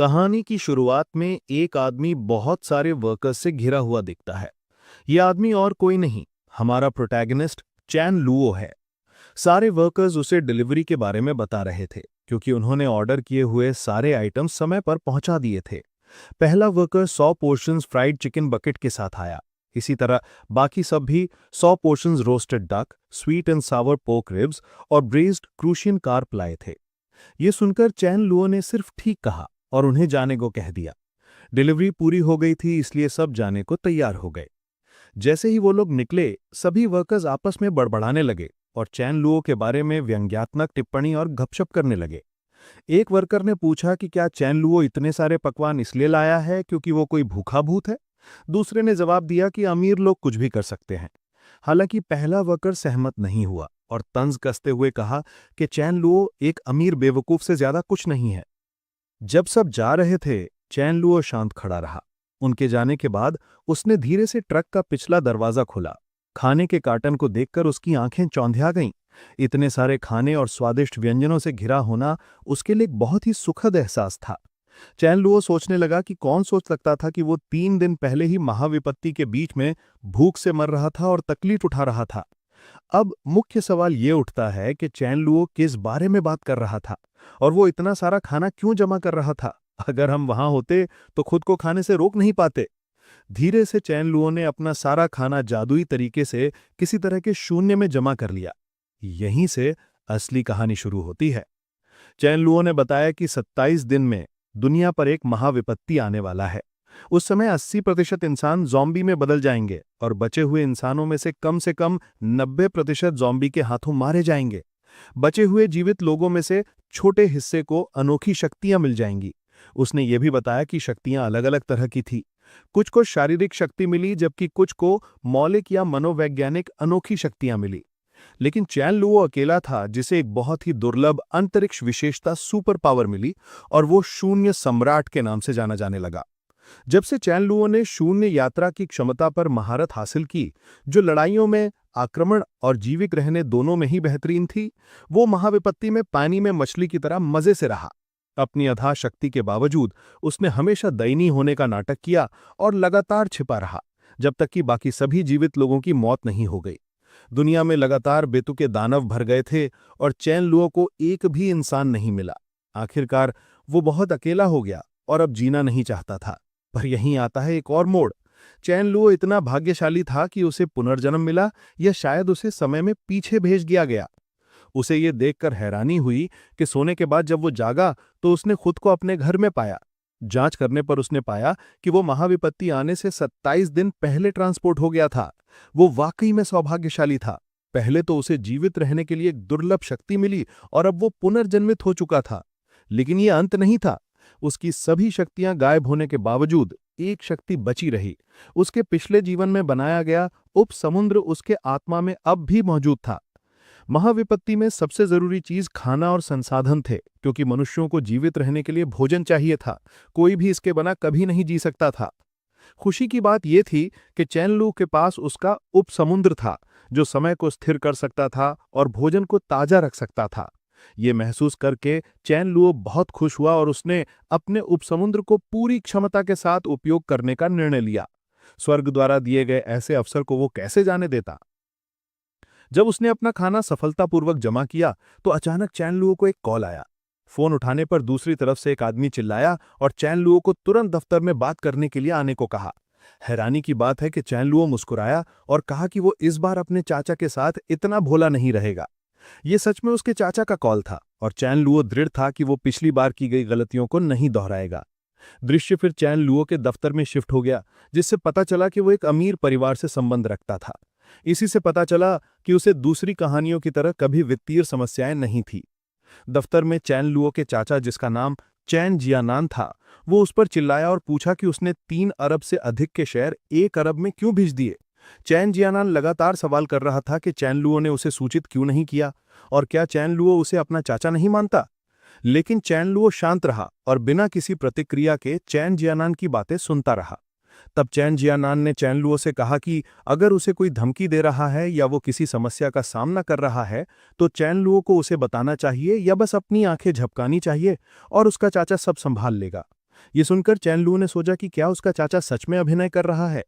कहानी की शुरुआत में एक आदमी बहुत सारे वर्कर्स से घिरा हुआ दिखता है। यह आदमी और कोई नहीं, हमारा प्रोटैगनिस्ट चैन लुओ है। सारे वर्कर्स उसे डिलीवरी के बारे में बता रहे थे क्योंकि उन्होंने ऑर्डर किए हुए सारे आइटम समय पर पहुंचा दिए थे। पहला worker 100 portions fried chicken bucket के साथ आया। इसी तरह बाकी सब भी 100 portions roasted duck, sweet and Sawar pork ribs और ब्रेज्ड क्रूशियन कार्प लाए थे। ये सुनकर चैन लुओ ने सिर्फ ठीक कहा और उन्हें जाने को कह दिया। डिलीवरी पूरी हो गई थी, इसलिए सब जाने को तैयार हो गए। जैसे ही वो लोग निकले, सभी वर्कर्स आपस में बड़बड़ाने लगे और चैन लुओ के बारे में व्यंग्यात्मक टिप्पणी और गपशप करने लगे। एक वर्कर ने पूछा कि क्या चैन लुओ इतने सारे पकवान इसलिए लाया है क्योंकि वो कोई भूखा भूत है। दूसरे ने जवाब दिया कि अमीर लोग कुछ भी कर सकते हैं। हालांकि पहला वर्कर सहमत नहीं हुआ और तंज कसते हुए कहा कि चैन लुओ एक अमीर बेवकूफ से ज्यादा कुछ नहीं है। जब सब जा रहे थे, चैन लुओ शांत खड़ा रहा। उनके जाने के बाद उसने धीरे से ट्रक का पिछला दरवाजा खोला। खाने के कार्टन को देखकर उसकी आंखें चौंधिया गईं। इतने सारे खाने और स्वादिष्ट व्यंजनों से घिरा होना उसके लिए एक बहुत ही सुखद एहसास था। चैन लुओ सोचने लगा कि कौन सोच सकता था कि वो 3 दिन पहले ही महाविपत्ति के बीच में भूख से मर रहा था और तकलीफ उठा रहा था। अब मुख्य सवाल ये उठता है कि चैन लुओ किस बारे में बात कर रहा था और वो इतना सारा खाना क्यों जमा कर रहा था। अगर हम वहां होते तो खुद को खाने से रोक नहीं पाते। धीरे से चैन लुओ ने अपना सारा खाना जादुई तरीके से किसी तरह के शून्य में जमा कर लिया। यहीं से असली कहानी शुरू होती है। चैन लुओ ने बताया कि 27 दिन में दुनिया पर एक महाविपत्ति आने वाला है। उस समय 80% इंसान ज़ॉम्बी में बदल जाएंगे और बचे हुए इंसानों में से कम 90% ज़ॉम्बी के हाथों मारे जाएंगे। बचे हुए जीवित लोगों में से छोटे हिस्से को अनोखी शक्तियां मिल जाएंगी। उसने ये भी बताया कि शक्तियां अलग अलग तरह की थी। कुछ को शारीरिक शक्ति मिली, जबकि कुछ को मौलिक या मनोवैज्ञानिक अनोखी शक्तियां मिली। लेकिन चैन लुओ अकेला था जिसे एक बहुत ही दुर्लभ अंतरिक्ष विशेषता सुपर पावर मिली और वो शून्य सम्राट के नाम से जाना जाने लगा। जब से चैन लुओ ने शून्य यात्रा की क्षमता पर महारत हासिल की, जो लड़ाइयों में आक्रमण और जीवित रहने दोनों में ही बेहतरीन थी, वो महाविपत्ति में पानी में मछली की तरह मजे से रहा। अपनी अथाह शक्ति के बावजूद उसने हमेशा दयनीय होने का नाटक किया और लगातार छिपा रहा, जब तक कि बाकी सभी जीवित लोगों की मौत नहीं हो गई। दुनिया में लगातार बेतुके दानव भर गए थे और चैन लुओ को एक भी इंसान नहीं मिला। आखिरकार वो बहुत अकेला हो गया और अब जीना नहीं चाहता था। पर यहीं आता है एक और मोड़। चैन लुओ इतना भाग्यशाली था कि उसे पुनर्जन्म मिला, या शायद उसे समय में पीछे भेज दिया गया। उसे ये देखकर हैरानी हुई कि सोने के बाद जब वो जागा तो उसने खुद को अपने घर में पाया। जांच करने पर उसने पाया कि वो महाविपत्ति आने से 27 दिन पहले ट्रांसपोर्ट हो गया था। वो वाकई में सौभाग्यशाली था। पहले तो उसे जीवित रहने के लिए एक दुर्लभ शक्ति मिली और अब वो पुनर्जन्मित हो चुका था। लेकिन ये अंत नहीं था। उसकी सभी शक्तियां गायब होने के बावजूद एक शक्ति बची रही। उसके पिछले जीवन में बनाया गया उपसमुद्र उसके आत्मा में अब भी मौजूद था। महाविपत्ति में सबसे जरूरी चीज खाना और संसाधन थे, क्योंकि मनुष्यों को जीवित रहने के लिए भोजन चाहिए था। कोई भी इसके बिना कभी नहीं जी सकता था। खुशी की बात यह थी कि चैन लुओ के पास उसका उपसमुद्र था, जो समय को स्थिर कर सकता था और भोजन को ताजा रख सकता था। ये महसूस करके चैन लुओ बहुत खुश हुआ और उसने अपने उपसमुद्र को पूरी क्षमता के साथ उपयोग करने का निर्णय लिया। स्वर्ग द्वारा दिए गए ऐसे अवसर को वो कैसे जाने देता। जब उसने अपना खाना सफलतापूर्वक जमा किया तो अचानक चैन लुओ को एक कॉल आया। फोन उठाने पर दूसरी तरफ से एक आदमी चिल्लाया और चैन लुओ को तुरंत दफ्तर में बात करने के लिए आने को कहा। हैरानी की बात है कि चैन लुओ मुस्कुराया और कहा कि वो इस बार अपने चाचा के साथ इतना भोला नहीं रहेगा। ये सच में उसके चाचा का कॉल था और चैन लुओ दृढ़ था कि वो पिछली बार की गई गलतियों को नहीं दोहराएगा। दृश्य फिर चैन लुओ के दफ्तर में शिफ्ट हो गया, जिससे पता चला कि वो एक अमीर परिवार से संबंध रखता था। इसी से पता चला कि उसे दूसरी कहानियों की तरह कभी वित्तीय समस्याएं नहीं थी। दफ्तर में चैन लुओ के चाचा, जिसका नाम चैन जियानान था, वो उस पर चिल्लाया और पूछा कि उसने 3 अरब से अधिक के शेयर 1 अरब में क्यों भेज दिए। चैन जियानान लगातार सवाल कर रहा था कि चैन लुओ ने उसे सूचित क्यों नहीं किया और क्या चैन लुओ उसे अपना चाचा नहीं मानता। लेकिन चैन लुओ शांत रहा और बिना किसी प्रतिक्रिया के चैन जियानान की बातें सुनता रहा। तब चैन जियानान ने चैन लुओ से कहा कि अगर उसे कोई धमकी दे रहा है या वो किसी समस्या का सामना कर रहा है तो चैन लुओ को उसे बताना चाहिए या बस अपनी आंखें झपकानी चाहिए और उसका चाचा सब संभाल लेगा। ये सुनकर चैन लुओ ने सोचा कि क्या उसका चाचा सच में अभिनय कर रहा है,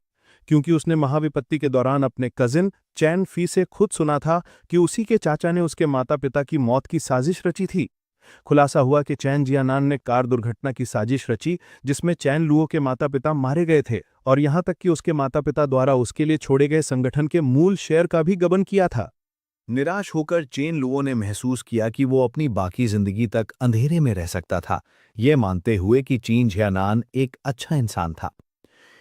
क्योंकि उसने महाविपत्ति के दौरान अपने कजिन चैन फी से खुद सुना था कि उसी के चाचा ने उसके माता पिता की मौत की साजिश रची थी। खुलासा हुआ कि चैन जियानान ने कार दुर्घटना की साजिश रची जिसमें चैन लुओ के माता पिता मारे गए थे और यहां तक कि उसके माता पिता द्वारा उसके लिए छोड़े गए संगठन के मूल शेयर का भी गबन किया था। निराश होकर चेन लुओ ने महसूस किया कि वो अपनी बाकी जिंदगी तक अंधेरे में रह सकता था, ये मानते हुए कि चीन जियानान एक अच्छा इंसान था।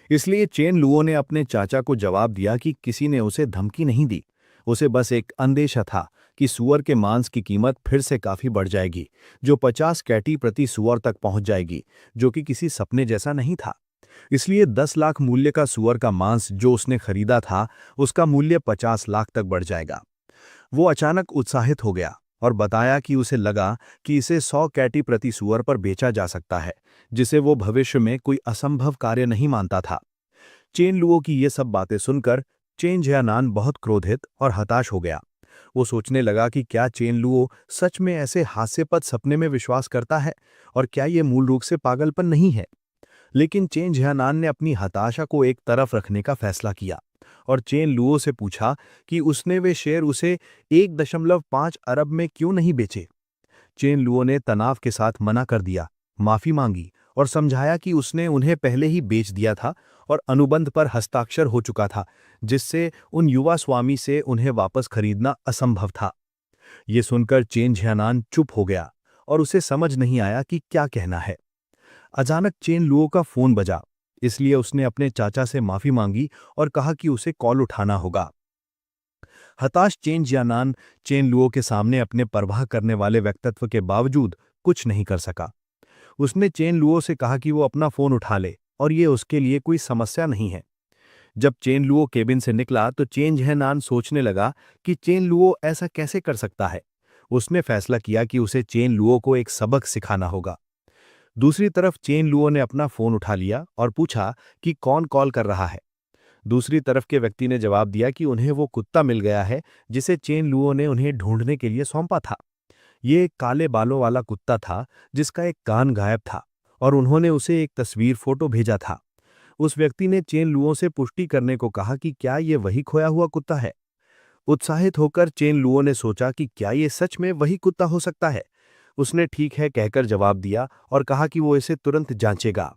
इसलिए चेन लुओ ने अपने चाचा को जवाब दिया कि किसी ने उसे धमकी नहीं दी, उसे बस एक अंदेशा था कि सूअर के मांस की कीमत फिर से काफी बढ़ जाएगी, जो 50 कैटी प्रति सूअर तक पहुंच जाएगी, जो कि किसी सपने जैसा नहीं था। इसलिए 10 लाख मूल्य का सूअर का मांस जो उसने खरीदा था, उसका मूल्य 50 लाख तक बढ़ जाएगा। वो अचानक उत्साहित हो गया और बताया कि उसे लगा कि इसे 100 कैटी प्रति सूअर पर बेचा जा सकता है, जिसे वो भविष्य में कोई असंभव कार्य नहीं मानता था। चेन लुओ की ये सब बातें सुनकर चेन जियानान बहुत क्रोधित और हताश हो गया। वो सोचने लगा कि क्या चेन लुओ सच में ऐसे हास्यपद सपने में विश्वास करता है और क्या ये मूल रूप से पागलपन नहीं है। लेकिन चेन जियानान ने अपनी हताशा को एक तरफ रखने का फैसला किया और चेन लुओ से पूछा कि उसने वे शेयर उसे 1.5 अरब में क्यों नहीं बेचे। चेन लुओ ने तनाव के साथ मना कर दिया, माफी मांगी और समझाया कि उसने उन्हें पहले ही बेच दिया था और अनुबंध पर हस्ताक्षर हो चुका था, जिससे उन युवा स्वामी से उन्हें वापस खरीदना असंभव था। ये सुनकर चेन जियानान चुप हो गया और उसे समझ नहीं आया कि क्या कहना है। अचानक चेन लुओ का फोन बजा, इसलिए उसने अपने चाचा से माफी मांगी और कहा कि उसे कॉल उठाना होगा। हताश चेन जियानान चेन लुओ के सामने अपने परवाह करने वाले व्यक्तित्व के बावजूद कुछ नहीं कर सका। उसने चेन लुओ से कहा कि वो अपना फोन उठा ले और ये उसके लिए कोई समस्या नहीं है। जब चेन लुओ केबिन से निकला तो चेन जियानान सोचने लगा कि चेन लुओ ऐसा कैसे कर सकता है। उसने फैसला किया कि उसे चेन लुओ को एक सबक सिखाना होगा। दूसरी तरफ चेन लुओ ने अपना फोन उठा लिया और पूछा कि कौन कॉल कर रहा है। दूसरी तरफ के व्यक्ति ने जवाब दिया कि उन्हें वो कुत्ता मिल गया है जिसे चेन लुओ ने उन्हें ढूंढने के लिए सौंपा था। ये एक काले बालों वाला कुत्ता था जिसका एक कान गायब था और उन्होंने उसे एक तस्वीर फोटो भेजा था। उस व्यक्ति ने चेन लुओ से पुष्टि करने को कहा कि क्या ये वही खोया हुआ कुत्ता है। उत्साहित होकर चेन लुओ ने सोचा कि क्या ये सच में वही कुत्ता हो सकता है। उसने ठीक है कहकर जवाब दिया और कहा कि वो इसे तुरंत जांचेगा।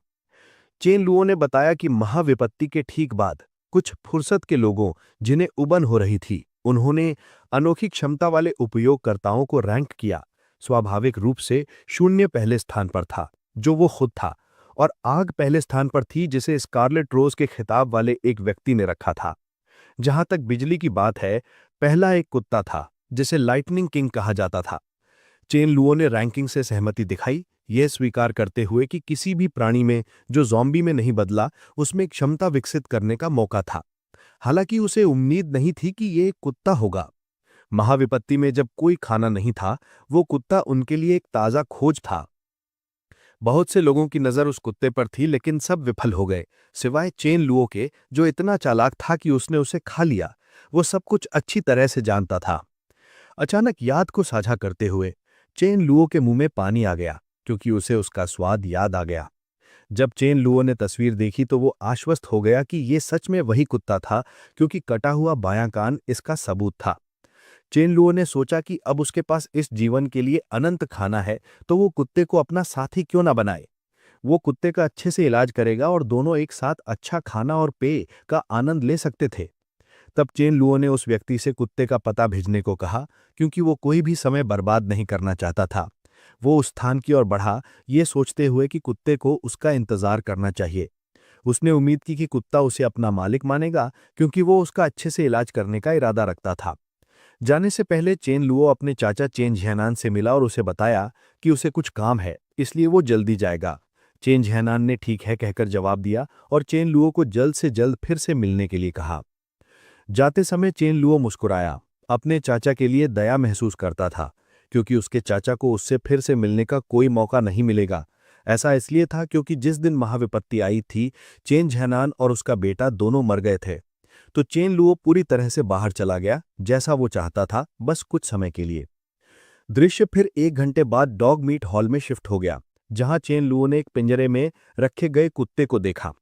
चेन लुओ ने बताया कि महाविपत्ति के ठीक बाद कुछ फुर्सत के लोगों जिन्हें उबन हो रही थी, उन्होंने अनोखी क्षमता वाले उपयोगकर्ताओं को रैंक किया। स्वाभाविक रूप से शून्य पहले स्थान पर था, जो वो खुद था, और आग पहले स्थान पर थी, जिसे स्कारलेट रोज के खिताब वाले एक व्यक्ति ने रखा था। जहां तक बिजली की बात है, पहला एक कुत्ता था जिसे लाइटनिंग किंग कहा जाता था। चेन लुओ ने रैंकिंग से सहमति दिखाई, यह स्वीकार करते हुए कि किसी भी प्राणी में जो ज़ॉम्बी में नहीं बदला, उसमें क्षमता विकसित करने का मौका था। हालांकि उसे उम्मीद नहीं थी कि ये एक कुत्ता होगा। महाविपत्ति में जब कोई खाना नहीं था, वो कुत्ता उनके लिए एक ताज़ा खोज था। बहुत से लोगों की नज़र उस कुत्ते पर थी, लेकिन सब विफल हो गए, सिवाय चेन लुओ के, जो इतना चालाक था कि उसने उसे खा लिया। वो सब कुछ अच्छी तरह से जानता था। अचानक याद को साझा करते हुए चेन लुओ के मुंह में पानी आ गया, क्योंकि उसे उसका स्वाद याद आ गया। जब चेन लुओ ने तस्वीर देखी तो वो आश्वस्त हो गया कि ये सच में वही कुत्ता था, क्योंकि कटा हुआ बायां कान इसका सबूत था। चेन लुओ ने सोचा कि अब उसके पास इस जीवन के लिए अनंत खाना है, तो वो कुत्ते को अपना साथी क्यों ना बनाए। वो कुत्ते का अच्छे से इलाज करेगा और दोनों एक साथ अच्छा खाना और पेय का आनंद ले सकते थे। तब चेन लुओ ने उस व्यक्ति से कुत्ते का पता भेजने को कहा, क्योंकि वो कोई भी समय बर्बाद नहीं करना चाहता था। वो उस स्थान की ओर बढ़ा, ये सोचते हुए कि कुत्ते को उसका इंतजार करना चाहिए। उसने उम्मीद की कि कुत्ता उसे अपना मालिक मानेगा, क्योंकि वो उसका अच्छे से इलाज करने का इरादा रखता था। जाने से पहले चेन लुओ अपने चाचा चेन जियानान से मिला और उसे बताया कि उसे कुछ काम है, इसलिए वो जल्दी जाएगा। चेन जियानान ने ठीक है कहकर जवाब दिया और चेन लुओ को जल्द से जल्द फिर से मिलने के लिए कहा। जाते समय चेन लुओ मुस्कुराया, अपने चाचा के लिए दया महसूस करता था, क्योंकि उसके चाचा को उससे फिर से मिलने का कोई मौका नहीं मिलेगा। ऐसा इसलिए था क्योंकि जिस दिन महाविपत्ति आई थी, चेन जियानान और उसका बेटा दोनों मर गए थे। तो चेन लुओ पूरी तरह से बाहर चला गया, जैसा वो चाहता था, बस कुछ समय के लिए। दृश्य फिर 1 घंटे बाद डॉग मीट हॉल में शिफ्ट हो गया, जहां चेन लुओ ने एक पिंजरे में रखे गए कुत्ते को देखा।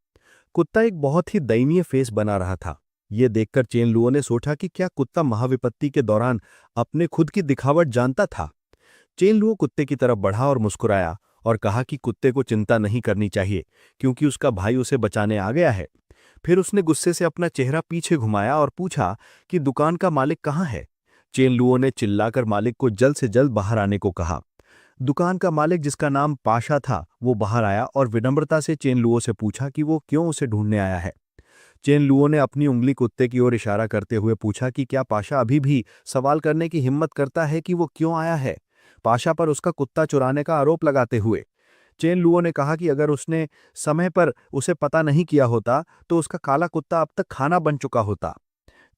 कुत्ता एक बहुत ही दयनीय फेस बना रहा था। ये देखकर चेन लुओ ने सोचा कि क्या कुत्ता महाविपत्ति के दौरान अपने खुद की दिखावट जानता था। चेन लुओ कुत्ते की तरफ बढ़ा और मुस्कुराया और कहा कि कुत्ते को चिंता नहीं करनी चाहिए, क्योंकि उसका भाई उसे बचाने आ गया है। फिर उसने गुस्से से अपना चेहरा पीछे घुमाया और पूछा कि दुकान का मालिक कहाँ है। चेन लुओ ने चिल्लाकर मालिक को जल्द से जल्द बाहर आने को कहा। दुकान का मालिक, जिसका नाम पाशा था, वो बाहर आया और विनम्रता से चेन लुओ से पूछा कि वो क्यों उसे ढूंढने आया है। चेन लुओ ने अपनी उंगली कुत्ते की ओर इशारा करते हुए पूछा कि क्या पाशा अभी भी सवाल करने की हिम्मत करता है कि वो क्यों आया है, पाशा पर उसका कुत्ता चुराने का आरोप लगाते हुए। चेन लुओ ने कहा कि अगर उसने समय पर उसे पता नहीं किया होता तो उसका काला कुत्ता अब तक खाना बन चुका होता।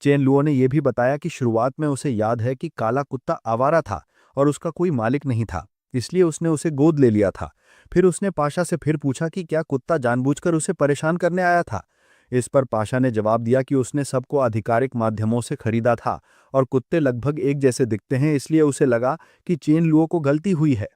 चेन लुओ ने यह भी बताया कि शुरुआत में उसे याद है कि काला कुत्ता आवारा था और उसका कोई मालिक नहीं था, इसलिए उसने उसे गोद ले लिया था। फिर उसने पाशा से फिर पूछा कि क्या कुत्ता जानबूझकर उसे परेशान करने आया था। इस पर पाशा ने जवाब दिया कि उसने सबको आधिकारिक माध्यमों से खरीदा था और कुत्ते लगभग एक जैसे दिखते हैं, इसलिए उसे लगा कि चेन लुओ को गलती हुई है।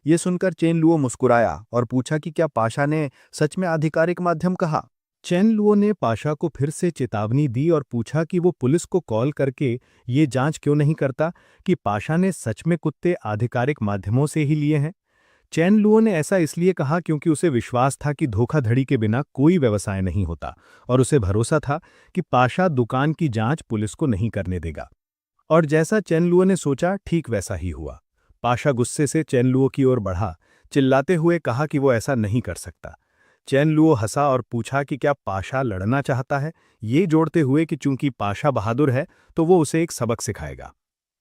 ये सुनकर चेन लुओ मुस्कुराया और पूछा कि क्या पाशा ने सच में आधिकारिक माध्यम कहा। चेन लुओ ने पाशा को फिर से चेतावनी दी और पूछा कि वो पुलिस को कॉल करके ये जांच क्यों नहीं करता कि पाशा ने सच में कुत्ते आधिकारिक माध्यमों से ही लिए हैं। चेन लुओ ने ऐसा इसलिए कहा क्योंकि उसे विश्वास था कि धोखाधड़ी के बिना कोई व्यवसाय नहीं होता और उसे भरोसा था कि पाशा दुकान की जांच पुलिस को नहीं करने देगा। और जैसा चेन लुओ ने सोचा, ठीक वैसा ही हुआ। पाशा गुस्से से चेन लुओ की ओर बढ़ा, चिल्लाते हुए कहा कि वो ऐसा नहीं कर सकता। चेन लुओ हंसा और पूछा कि क्या पाशा लड़ना चाहता है, ये जोड़ते हुए कि चूंकि पाशा बहादुर है तो वो उसे एक सबक सिखाएगा।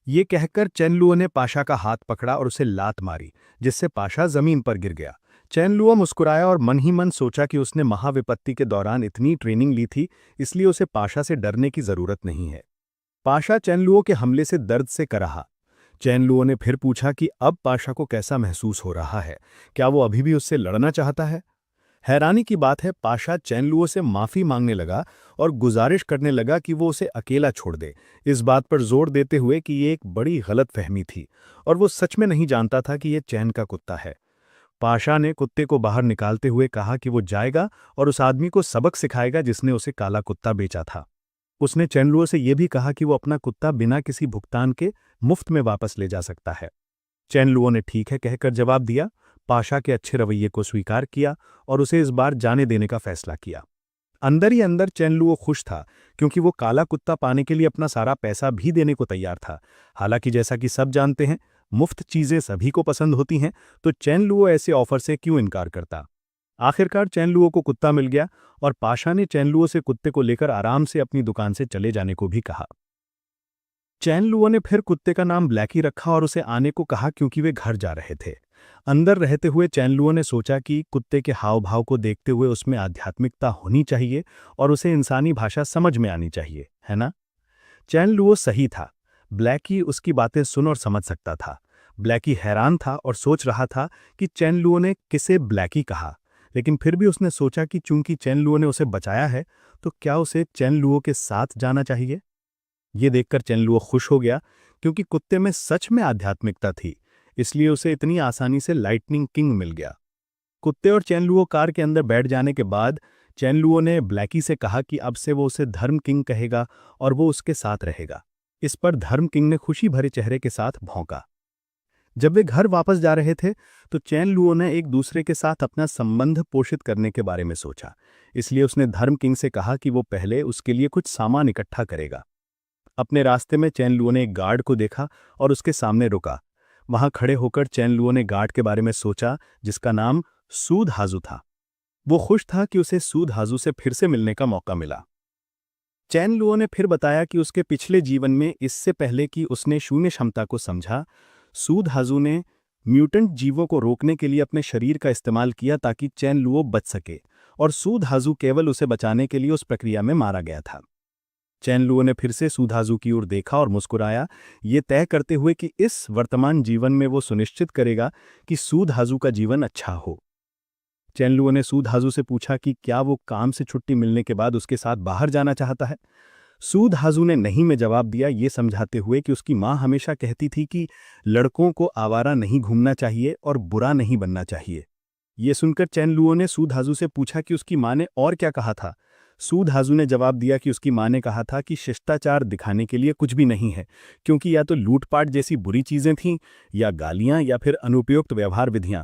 ये कहकर चेन लुओ ने पाशा का हाथ पकड़ा और उसे लात मारी, जिससे पाशा जमीन पर गिर गया। चेन लुओ मुस्कुराया और मन ही मन सोचा कि उसने महाविपत्ति के दौरान इतनी ट्रेनिंग ली थी, इसलिए उसे पाशा से डरने की जरूरत नहीं है। पाशा चेन लुओ के हमले से दर्द से कराहा। चेन लुओ ने फिर पूछा कि अब पाशा को कैसा महसूस हो रहा है, क्या वो अभी भी उससे लड़ना चाहता है। हैरानी की बात है, पाशा चेन लुओ से माफी मांगने लगा और गुजारिश करने लगा कि वो उसे अकेला छोड़ दे, इस बात पर जोर देते हुए कि ये एक बड़ी गलतफहमी थी और वो सच में नहीं जानता था कि ये चैन का कुत्ता है। पाशा ने कुत्ते को बाहर निकालते हुए कहा कि वो जाएगा और उस आदमी को सबक सिखाएगा जिसने उसे काला कुत्ता बेचा था। उसने चेन लुओ से यह भी कहा कि वो अपना कुत्ता बिना किसी भुगतान के मुफ्त में वापस ले जा सकता है। चेन लुओ ने ठीक है कहकर जवाब दिया, पाशा के अच्छे रवैये को स्वीकार किया और उसे इस बार जाने देने का फैसला किया। अंदर ही अंदर चेन लुओ खुश था, क्योंकि वो काला कुत्ता पाने के लिए अपना सारा पैसा भी देने को तैयार था। हालांकि जैसा कि सब जानते हैं, मुफ्त चीजें सभी को पसंद होती हैं, तो चेन लुओ ऐसे ऑफर से क्यों इनकार करता। आखिरकार चेन लुओ को कुत्ता मिल गया और पाशा ने चेन लुओ से कुत्ते को लेकर आराम से अपनी दुकान से चले जाने को भी कहा। चेन लुओ ने फिर कुत्ते का नाम ब्लैकी रखा और उसे आने को कहा, क्योंकि वे घर जा रहे थे। अंदर रहते हुए चेन लुओ ने सोचा कि कुत्ते के हाव भाव को देखते हुए उसमें आध्यात्मिकता होनी चाहिए और उसे इंसानी भाषा समझ में आनी चाहिए, है ना। चेन लुओ सही था। ब्लैकी उसकी बातें सुन और समझ सकता था। ब्लैकी हैरान था और सोच रहा था कि चेन लुओ ने किसे ब्लैकी कहा, लेकिन फिर भी उसने सोचा कि चूंकि चेन लुओ ने उसे बचाया है तो क्या उसे चेन लुओ के साथ जाना चाहिए। ये देखकर चेन लुओ खुश हो गया, क्योंकि कुत्ते में सच में आध्यात्मिकता थी, इसलिए उसे इतनी आसानी से लाइटनिंग किंग मिल गया। कुत्ते और चेन लुओ कार के अंदर बैठ जाने के बाद चेन लुओ ने ब्लैकी से कहा कि अब से वो उसे धर्म किंग कहेगा और वो उसके साथ रहेगा। इस पर धर्म किंग ने खुशी भरे चेहरे के साथ भौंका। जब वे घर वापस जा रहे थे तो चेन लुओ ने एक दूसरे के साथ अपना संबंध पोषित करने के बारे में सोचा, इसलिए उसने धर्म किंग से कहा कि वो पहले उसके लिए कुछ सामान इकट्ठा करेगा। अपने रास्ते में चेन लुओ ने एक गार्ड को देखा और उसके सामने रुका। वहां खड़े होकर चेन लुओ ने गार्ड के बारे में सोचा, जिसका नाम सूद हाजू था। वो खुश था कि उसे सूद हाजू से फिर से मिलने का मौका मिला। चेन लुओ ने फिर बताया कि उसके पिछले जीवन में, इससे पहले कि उसने शून्य क्षमता को समझा, सूद हाजू ने म्यूटेंट जीवों को रोकने के लिए अपने शरीर का इस्तेमाल किया ताकि चेन लुओ बच सके, और सूद हाजू केवल उसे बचाने के लिए उस प्रक्रिया में मारा गया था। चेन लुओ ने फिर से सूद हाजू की ओर देखा और मुस्कुराया, ये तय करते हुए कि इस वर्तमान जीवन में वो सुनिश्चित करेगा कि सूद हाजू का जीवन अच्छा हो। चेन लुओ ने सूद हाजू से पूछा कि क्या वो काम से छुट्टी मिलने के बाद उसके साथ बाहर जाना चाहता है। सूद हाजू ने नहीं में जवाब दिया, ये समझाते हुए कि उसकी माँ हमेशा कहती थी कि लड़कों को आवारा नहीं घूमना चाहिए और बुरा नहीं बनना चाहिए। ये सुनकर चैन लुओ ने सूद हाजू से पूछा कि उसकी माँ ने और क्या कहा था। सूद हाजू ने जवाब दिया कि उसकी माँ ने कहा था कि शिष्टाचार दिखाने के लिए कुछ भी नहीं है, क्योंकि या तो लूटपाट जैसी बुरी चीजें थीं, या गालियां, या फिर अनुपयुक्त व्यवहार विधियां।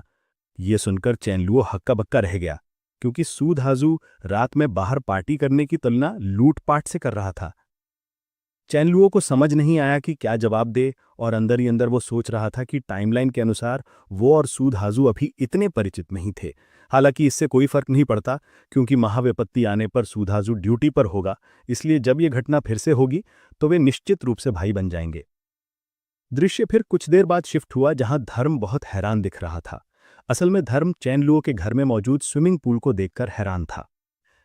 ये सुनकर चैन लुओ हक्का बक्का रह गया, क्योंकि सूद हाजू रात में बाहर पार्टी करने की तुलना लूटपाट से कर रहा था। चैन लुओ को समझ नहीं आया कि क्या जवाब दे, और अंदर ही अंदर वो सोच रहा था कि टाइमलाइन के अनुसार वो और सूद हाजू अभी इतने परिचित नहीं थे। हालांकि इससे कोई फर्क नहीं पड़ता, क्योंकि महाविपत्ति आने पर सूद हाजू ड्यूटी पर होगा, इसलिए जब ये घटना फिर से होगी तो वे निश्चित रूप से भाई बन जाएंगे। दृश्य फिर कुछ देर बाद शिफ्ट हुआ, जहां धर्म बहुत हैरान दिख रहा था। असल में धर्म चैन लुओ के घर में मौजूद स्विमिंग पूल को देखकर हैरान था।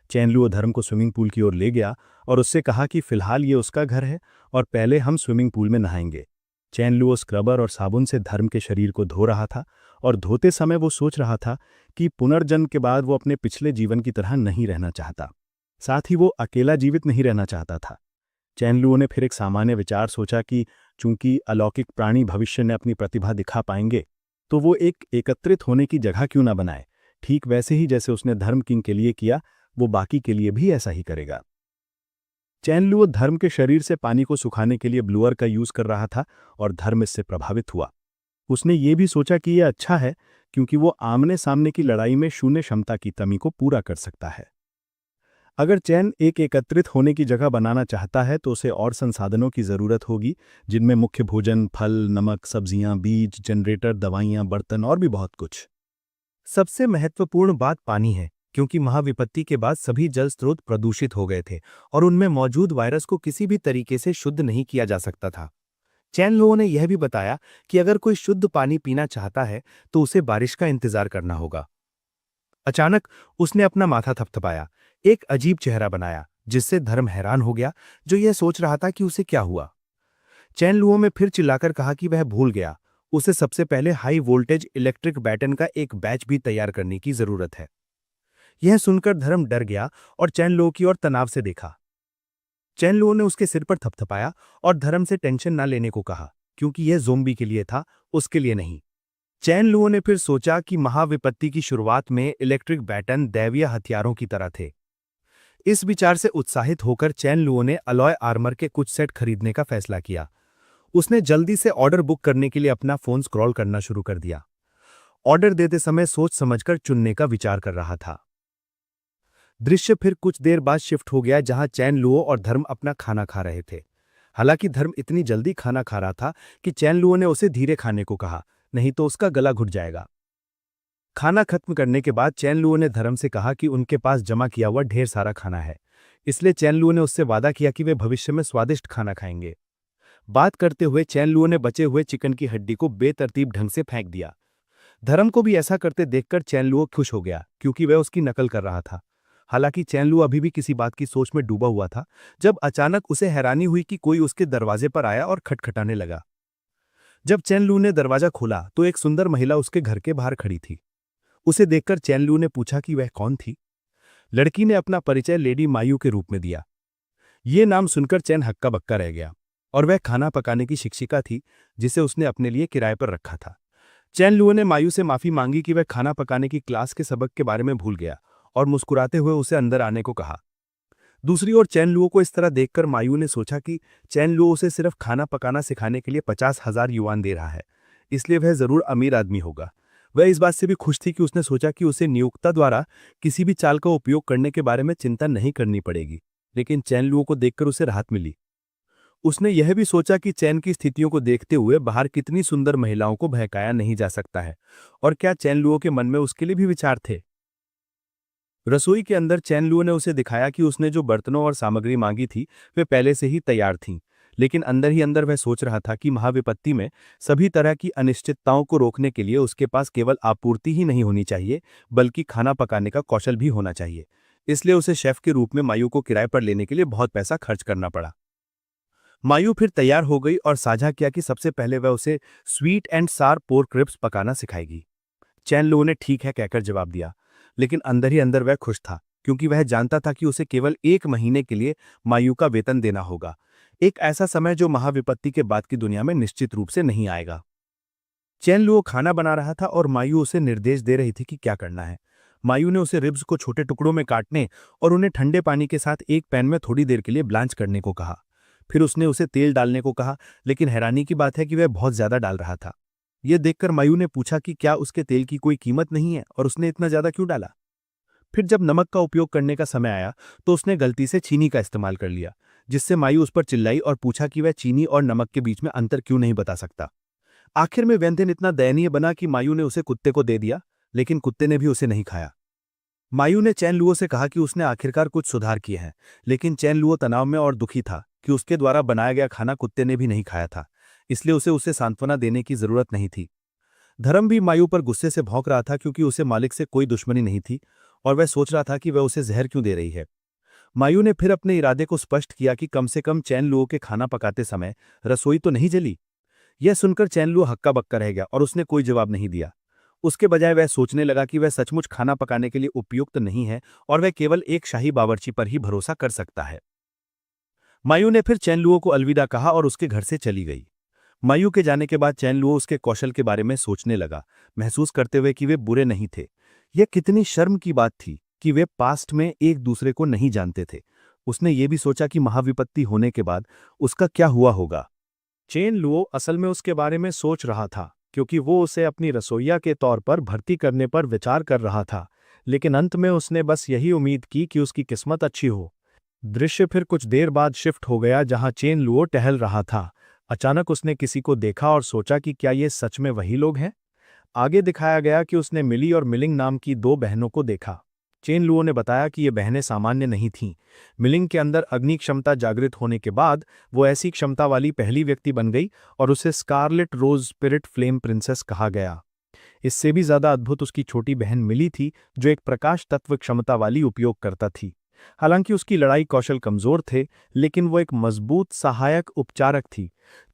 चैन लुओ धर्म को स्विमिंग पूल की ओर ले गया और उससे कहा कि फिलहाल ये उसका घर है और पहले हम स्विमिंग पूल में नहाएंगे। चैन लुओ स्क्रबर और साबुन से धर्म के शरीर को धो रहा था, और धोते समय वो सोच रहा था कि पुनर्जन्म के बाद वो अपने पिछले जीवन की तरह नहीं रहना चाहता। साथ ही वो अकेला जीवित नहीं रहना चाहता था। चैन लुओ ने फिर एक सामान्य विचार सोचा कि चूंकि अलौकिक प्राणी भविष्य में अपनी प्रतिभा दिखा पाएंगे, तो वो एक एकत्रित होने की जगह क्यों ना बनाए। ठीक वैसे ही जैसे उसने धर्म किंग के लिए किया, वो बाकी के लिए भी ऐसा ही करेगा। चैन लुओ धर्म के शरीर से पानी को सुखाने के लिए ब्लूअर का यूज कर रहा था, और धर्म इससे प्रभावित हुआ। उसने ये भी सोचा कि यह अच्छा है, क्योंकि वो आमने सामने की लड़ाई में शून्य क्षमता की कमी को पूरा कर सकता है। अगर चैन एक एकत्रित होने की जगह बनाना चाहता है तो उसे और संसाधनों की जरूरत होगी, जिनमें मुख्य भोजन, फल, नमक, सब्जियां, बीज, जनरेटर, दवाइयां, बर्तन और भी बहुत कुछ। सबसे महत्वपूर्ण बात पानी है, क्योंकि महाविपत्ति के बाद सभी जल स्रोत प्रदूषित हो गए थे और उनमें मौजूद वायरस को किसी भी तरीके से शुद्ध नहीं किया जा सकता था। चैन लोगों ने यह भी बताया कि अगर कोई शुद्ध पानी पीना चाहता है तो उसे बारिश का इंतजार करना होगा। अचानक उसने अपना माथा थपथपाया, एक अजीब चेहरा बनाया, जिससे धर्म हैरान हो गया, जो यह सोच रहा था कि उसे क्या हुआ। चैन लुओ में फिर चिल्लाकर कहा कि वह भूल गया, उसे सबसे पहले हाई वोल्टेज इलेक्ट्रिक बैटन का एक बैच भी तैयार करने की जरूरत है। यह सुनकर धर्म डर गया और चैन लुओ की ओर तनाव से देखा। चैन लुओ ने उसके सिर पर थपथपाया और धर्म से टेंशन न लेने को कहा, क्योंकि यह ज़ोंबी के लिए था, उसके लिए नहीं। चैन लुओ ने फिर सोचा कि महाविपत्ति की शुरुआत में इलेक्ट्रिक बैटन दैवीय हथियारों की तरह थे। इस विचार से उत्साहित होकर चैन लुओ ने अलॉय आर्मर के कुछ सेट खरीदने का फैसला किया। उसने जल्दी से ऑर्डर बुक करने के लिए अपना फोन स्क्रॉल करना शुरू कर दिया। ऑर्डर देते समय सोच समझकर चुनने का विचार कर रहा था। दृश्य फिर कुछ देर बाद शिफ्ट हो गया, जहां चैन लुओ और धर्म अपना खाना खा रहे थे। हालांकि धर्म इतनी जल्दी खाना खा रहा था कि चैन लुओ ने उसे धीरे खाने को कहा, नहीं तो उसका गला घुट जाएगा। खाना खत्म करने के बाद चैन लुओ ने धर्म से कहा कि उनके पास जमा किया हुआ ढेर सारा खाना है, इसलिए चैन लुओ ने उससे वादा किया कि वे भविष्य में स्वादिष्ट खाना खाएंगे। बात करते हुए चैन लुओ ने बचे हुए चिकन की हड्डी को बेतरतीब ढंग से फेंक दिया। धर्म को भी ऐसा करते देखकर चैन लुओ खुश हो गया, क्योंकि वह उसकी नकल कर रहा था। हालांकि चैन लुओ अभी भी किसी बात की सोच में डूबा हुआ था, जब अचानक उसे हैरानी हुई कि कोई उसके दरवाजे पर आया और खटखटाने लगा। जब चैन लुओ ने दरवाजा खोला तो एक सुंदर महिला उसके घर के बाहर खड़ी थी। उसे देखकर चैन लुओ ने पूछा कि वह कौन थी। लड़की ने अपना परिचय लेडी मायू के रूप में दिया। ये नाम सुनकर चैन हक्का बक्का रह गया, और वह खाना पकाने की शिक्षिका थी, जिसे उसने अपने लिए किराए पर रखा था। चैन लुओ ने मायू से माफी मांगी कि वह खाना पकाने की क्लास के सबक के बारे में भूल गया, और मुस्कुराते हुए उसे अंदर आने को कहा। दूसरी ओर चैन लुओ को इस तरह देखकर मायू ने सोचा कि चैन लुओ उसे सिर्फ खाना पकाना सिखाने के लिए 50,000 युआन दे रहा है, इसलिए वह जरूर अमीर आदमी होगा। वह इस बात से भी खुश थी कि उसने सोचा कि उसे नियोक्ता द्वारा किसी भी चाल का उपयोग करने के बारे में चिंता नहीं करनी पड़ेगी। लेकिन चैन लुओ को देखकर उसे राहत मिली। उसने यह भी सोचा कि चैन की स्थितियों को देखते हुए बाहर कितनी सुंदर महिलाओं को बहकाया नहीं जा सकता है, और क्या चैन लुओ के मन में उसके लिए भी विचार थे। रसोई के अंदर चैन लुओ ने उसे दिखाया कि उसने जो बर्तनों और सामग्री मांगी थी वे पहले से ही तैयार थीं, लेकिन अंदर ही अंदर वह सोच रहा था कि महाविपत्ति में सभी तरह की अनिश्चितताओं को रोकने के लिए उसके पास केवल आपूर्ति ही नहीं होनी चाहिए, बल्कि खाना पकाने का कौशल भी होना चाहिए। इसलिए उसे शेफ के रूप में मायू को किराए पर लेने के लिए बहुत पैसा खर्च करना पड़ा। मायू फिर तैयार हो गई और साझा किया कि सबसे पहले वह उसे स्वीट एंड सार पोर्क रिब्स पकाना सिखाएगी। चैन लुओ ने ठीक है कहकर जवाब दिया, लेकिन अंदर ही अंदर वह खुश था, क्योंकि वह जानता था कि उसे केवल 1 महीने के लिए मायू का वेतन देना होगा। एक ऐसा समय जो महाविपत्ति के बाद की दुनिया में निश्चित रूप से नहीं आएगा। चैन लुओ खाना बना रहा था और मायू उसे निर्देश दे रही थी कि क्या करना है। मायू ने उसे रिब्स को छोटे टुकड़ों में काटने और उन्हें ठंडे पानी के साथ एक पैन में थोड़ी देर के लिए ब्लांच करने को कहा। फिर उसने उसे तेल डालने को कहा, लेकिन हैरानी की बात है कि वह बहुत ज्यादा डाल रहा था। यह देखकर मायू ने पूछा कि क्या उसके तेल की कोई कीमत नहीं है और उसने इतना ज्यादा क्यों डाला। फिर जब नमक का उपयोग करने का समय आया तो उसने गलती से चीनी का इस्तेमाल कर लिया, जिससे मायू उस पर चिल्लाई और पूछा कि वह चीनी और नमक के बीच में अंतर क्यों नहीं बता सकता। आखिर में व्यंजन इतना दयनीय बना कि मायू ने उसे कुत्ते को दे दिया, लेकिन कुत्ते ने भी उसे नहीं खाया। मायू ने चैन लुओ से कहा कि उसने आखिरकार कुछ सुधार किए हैं, लेकिन चैन लुओ तनाव में और दुखी था कि उसके द्वारा बनाया गया खाना कुत्ते ने भी नहीं खाया था, इसलिए उसे सांत्वना देने की जरूरत नहीं थी। धर्म भी मायू पर गुस्से से भौंक रहा था क्योंकि उसे मालिक से कोई दुश्मनी नहीं थी और वह सोच रहा था कि वह उसे जहर क्यों दे रही है। मायू ने फिर अपने इरादे को स्पष्ट किया कि कम से कम चैन लुओ के खाना पकाते समय रसोई तो नहीं जली। यह सुनकर चैन लुओ हक्का बक्का रह गया और उसने कोई जवाब नहीं दिया। उसके बजाय वह सोचने लगा कि वह सचमुच खाना पकाने के लिए उपयुक्त नहीं है और वह केवल एक शाही बावर्ची पर ही भरोसा कर सकता है। मायू ने फिर चैन लुओ को अलविदा कहा और उसके घर से चली गई। मायू के जाने के बाद चैन लुओ उसके कौशल के बारे में सोचने लगा, महसूस करते हुए कि वे बुरे नहीं थे। यह कितनी शर्म की बात थी कि वे पास्ट में एक दूसरे को नहीं जानते थे। उसने ये भी सोचा कि महाविपत्ति होने के बाद उसका क्या हुआ होगा। चेन लुओ असल में उसके बारे में सोच रहा था क्योंकि वो उसे अपनी रसोइया के तौर पर भर्ती करने पर विचार कर रहा था, लेकिन अंत में उसने बस यही उम्मीद की कि उसकी किस्मत अच्छी हो। दृश्य फिर कुछ देर बाद शिफ्ट हो गया जहां चेन लुओ टहल रहा था। अचानक उसने किसी को देखा और सोचा कि क्या ये सच में वही लोग हैं। आगे दिखाया गया कि उसने मिली और मिलिंग नाम की 2 बहनों को देखा। चेन लुओ ने बताया कि ये बहनें सामान्य नहीं थीं। मिलिंग के अंदर अग्नि क्षमता जागृत होने के बाद वो ऐसी क्षमता वाली पहली व्यक्ति बन गई और उसे स्कारलेट रोज स्पिरिट फ्लेम प्रिंसेस कहा गया। इससे भी ज्यादा अद्भुत उसकी छोटी बहन मिली थी, जो एक प्रकाश तत्व क्षमता वाली उपयोगकर्ता थी। हालांकि उसकी लड़ाई कौशल कमजोर थे, लेकिन वो एक मजबूत सहायक उपचारक थी।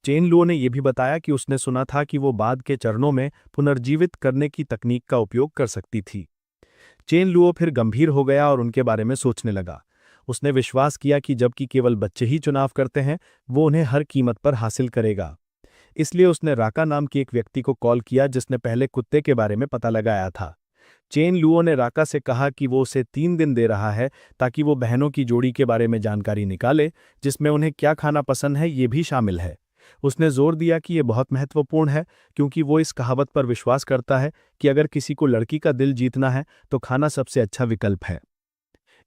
चेन लुओ ने यह भी बताया कि उसने सुना था कि वो बाद के चरणों में पुनर्जीवित करने की तकनीक का उपयोग कर सकती थी। चेन लुओ फिर गंभीर हो गया और उनके बारे में सोचने लगा। उसने विश्वास किया कि जबकि केवल बच्चे ही चुनाव करते हैं, वो उन्हें हर कीमत पर हासिल करेगा। इसलिए उसने राका नाम की एक व्यक्ति को कॉल किया जिसने पहले कुत्ते के बारे में पता लगाया था। चेन लुओ ने राका से कहा कि वो उसे 3 दिन दे रहा है ताकि वो बहनों की जोड़ी के बारे में जानकारी निकाले, जिसमें उन्हें क्या खाना पसंद है ये भी शामिल है। उसने जोर दिया कि यह बहुत महत्वपूर्ण है क्योंकि वो इस कहावत पर विश्वास करता है कि अगर किसी को लड़की का दिल जीतना है तो खाना सबसे अच्छा विकल्प है।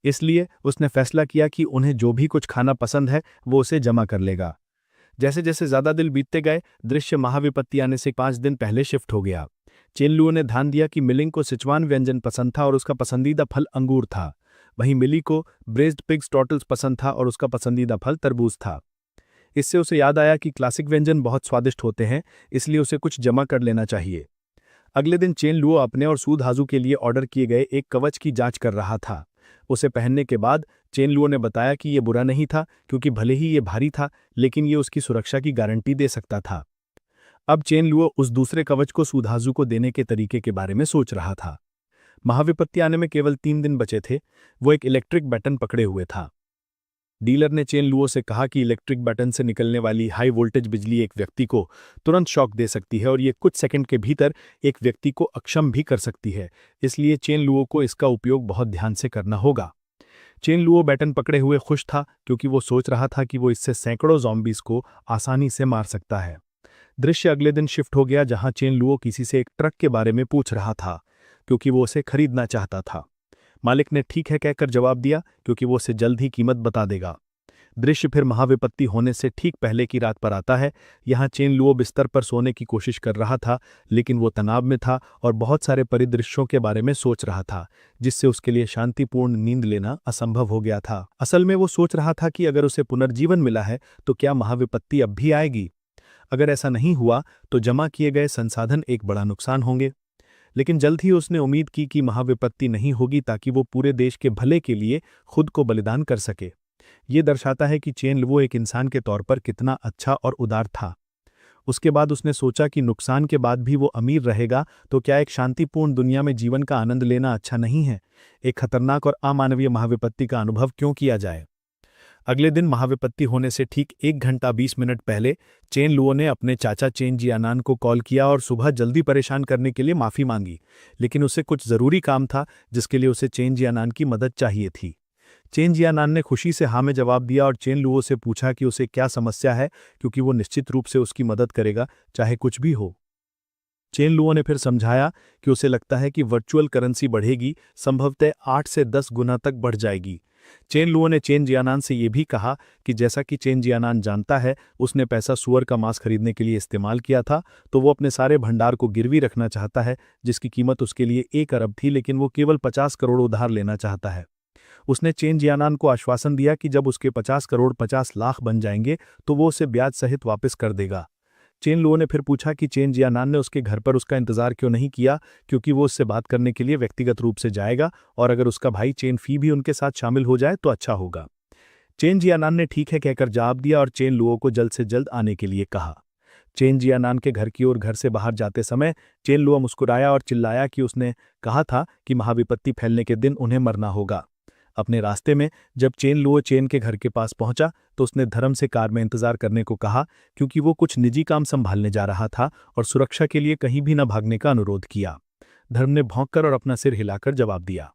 इसलिए उसने फैसला किया कि उन्हें जो भी कुछ खाना पसंद है वो उसे जमा कर लेगा। जैसे जैसे ज्यादा दिन बीतते गए, दृश्य महाविपत्ति आने से 5 दिन पहले शिफ्ट हो गया। चेन लुओ ने ध्यान दिया कि मिलिंग को सिचुआन व्यंजन पसंद था और उसका पसंदीदा फल अंगूर था। वहीं मिली को ब्रेस्ड पिग्स टॉटल्स पसंद था और उसका पसंदीदा फल तरबूज था। इससे उसे याद आया कि क्लासिक व्यंजन बहुत स्वादिष्ट होते हैं, इसलिए उसे कुछ जमा कर लेना चाहिए। अगले दिन चेन लुओ अपने और सूद हाजू के लिए ऑर्डर किए गए एक कवच की जांच कर रहा था। उसे पहनने के बाद चेन लुओ ने बताया कि यह बुरा नहीं था क्योंकि भले ही ये भारी था, लेकिन ये उसकी सुरक्षा की गारंटी दे सकता था। अब चेन लुओ उस दूसरे कवच को सूद हाजू को देने के तरीके के बारे में सोच रहा था। महाविपत्ति आने में केवल 3 दिन बचे थे। वो एक इलेक्ट्रिक बटन पकड़े हुए था। डीलर ने चेन लुओ से कहा कि इलेक्ट्रिक बटन से निकलने वाली हाई वोल्टेज बिजली एक व्यक्ति को तुरंत शॉक दे सकती है और ये कुछ सेकंड के भीतर एक व्यक्ति को अक्षम भी कर सकती है, इसलिए चेन लुओ को इसका उपयोग बहुत ध्यान से करना होगा। चेन लुओ बटन पकड़े हुए खुश था क्योंकि वो सोच रहा था कि वो इससे सैकड़ों ज़ॉम्बीज को आसानी से मार सकता है। दृश्य अगले दिन शिफ्ट हो गया जहां चेन लुओ किसी से एक ट्रक के बारे में पूछ रहा था क्योंकि वो उसे खरीदना चाहता था। मालिक ने ठीक है कहकर जवाब दिया क्योंकि वो उसे जल्द ही कीमत बता देगा। दृश्य फिर महाविपत्ति होने से ठीक पहले की रात पर आता है। यहाँ चेन लुओ बिस्तर पर सोने की कोशिश कर रहा था, लेकिन वो तनाव में था और बहुत सारे परिदृश्यों के बारे में सोच रहा था, जिससे उसके लिए शांतिपूर्ण नींद लेना असंभव हो गया था। असल में वो सोच रहा था कि अगर उसे पुनर्जीवन मिला है तो क्या महाविपत्ति अब भी आएगी। अगर ऐसा नहीं हुआ तो जमा किए गए संसाधन एक बड़ा नुकसान होंगे। लेकिन जल्द ही उसने उम्मीद की कि महाविपत्ति नहीं होगी ताकि वो पूरे देश के भले के लिए खुद को बलिदान कर सके। ये दर्शाता है कि चेन लुओ एक इंसान के तौर पर कितना अच्छा और उदार था। उसके बाद उसने सोचा कि नुकसान के बाद भी वो अमीर रहेगा तो क्या एक शांतिपूर्ण दुनिया में जीवन का आनंद लेना अच्छा नहीं है? एक खतरनाक और अमानवीय महाविपत्ति का अनुभव क्यों किया जाए? अगले दिन महाविपत्ति होने से ठीक 1 घंटा 20 मिनट पहले चेन लुओ ने अपने चाचा चेन जियानान को कॉल किया और सुबह जल्दी परेशान करने के लिए माफी मांगी, लेकिन उसे कुछ जरूरी काम था जिसके लिए उसे चेन जियानान की मदद चाहिए थी। चेन जियानान ने खुशी से हाँ में जवाब दिया और चेन लुओ से पूछा कि उसे क्या समस्या है, क्योंकि वो निश्चित रूप से उसकी मदद करेगा, चाहे कुछ भी हो। चेन लुओ ने फिर समझाया कि उसे लगता है कि वर्चुअल करेंसी बढ़ेगी, संभवतः 8 से 10 गुना तक बढ़ जाएगी। चेन लुओ ने चेन जियानान से यह भी कहा कि जैसा कि चेन जियानान जानता है, उसने पैसा सूअर का मांस खरीदने के लिए इस्तेमाल किया था, तो वो अपने सारे भंडार को गिरवी रखना चाहता है, जिसकी कीमत उसके लिए 1 अरब थी, लेकिन वो केवल 50 करोड़ उधार लेना चाहता है। उसने चेन जियानान को आश्वासन दिया कि जब उसके 50 करोड़ 50 लाख बन जाएंगे तो वो उसे ब्याज सहित वापस कर देगा। चेन लुओ ने फिर पूछा कि चेन जियानान ने उसके घर पर उसका इंतजार क्यों नहीं किया, क्योंकि वो उससे बात करने के लिए व्यक्तिगत रूप से जाएगा और अगर उसका भाई चेन फी भी उनके साथ शामिल हो जाए तो अच्छा होगा। चेन जियानान ने ठीक है कहकर जवाब दिया और चेन लुओ को जल्द से जल्द आने के लिए कहा। चेन जियानान के घर की ओर घर से बाहर जाते समय चेन लुओ मुस्कुराया और चिल्लाया कि उसने कहा था कि महाविपत्ति फैलने के दिन उन्हें मरना होगा। अपने रास्ते में जब चेन लुओ चेन के घर के पास पहुंचा तो उसने धर्म से कार में इंतजार करने को कहा, क्योंकि वो कुछ निजी काम संभालने जा रहा था और सुरक्षा के लिए कहीं भी न भागने का अनुरोध किया। धर्म ने भौंककर और अपना सिर हिलाकर जवाब दिया।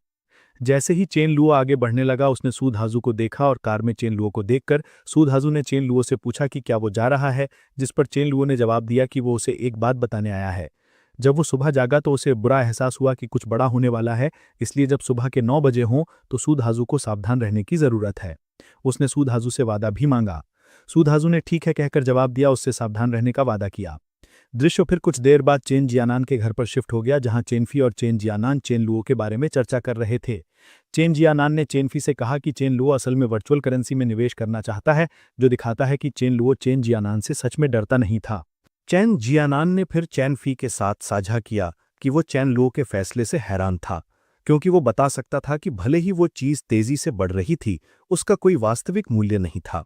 जैसे ही चेन लुओ आगे बढ़ने लगा, उसने सूदहाजू को देखा और कार में चेन लुओ को देखकर सूदहाजू ने चेन लुओ से पूछा कि क्या वो जा रहा है, जिस पर चेन लुओ ने जवाब दिया कि वो उसे एक बात बताने आया है। जब वो सुबह जागा तो उसे बुरा एहसास हुआ कि कुछ बड़ा होने वाला है, इसलिए जब सुबह के 9 बजे हों तो सूदहाजू को सावधान रहने की जरूरत है। उसने सूदहाजू से वादा भी मांगा। सूदहाजू ने ठीक है कहकर जवाब दिया, उससे सावधान रहने का वादा किया। दृश्य फिर कुछ देर बाद चेन जियानान के घर पर शिफ्ट हो गया, जहां चेनफी और चेन जियानान चेन लुओ के बारे में चर्चा कर रहे थे। चेन जियानान ने चेनफी से कहा कि चेन लुओ असल में वर्चुअल करेंसी में निवेश करना चाहता है, जो दिखाता है कि चेन लुओ चेन जियानान से सच में डरता नहीं था। चेन जियानान ने फिर चेनफी के साथ साझा किया कि वो चेन लुओ के फैसले से हैरान था, क्योंकि वो बता सकता था कि भले ही वो चीज तेजी से बढ़ रही थी, उसका कोई वास्तविक मूल्य नहीं था।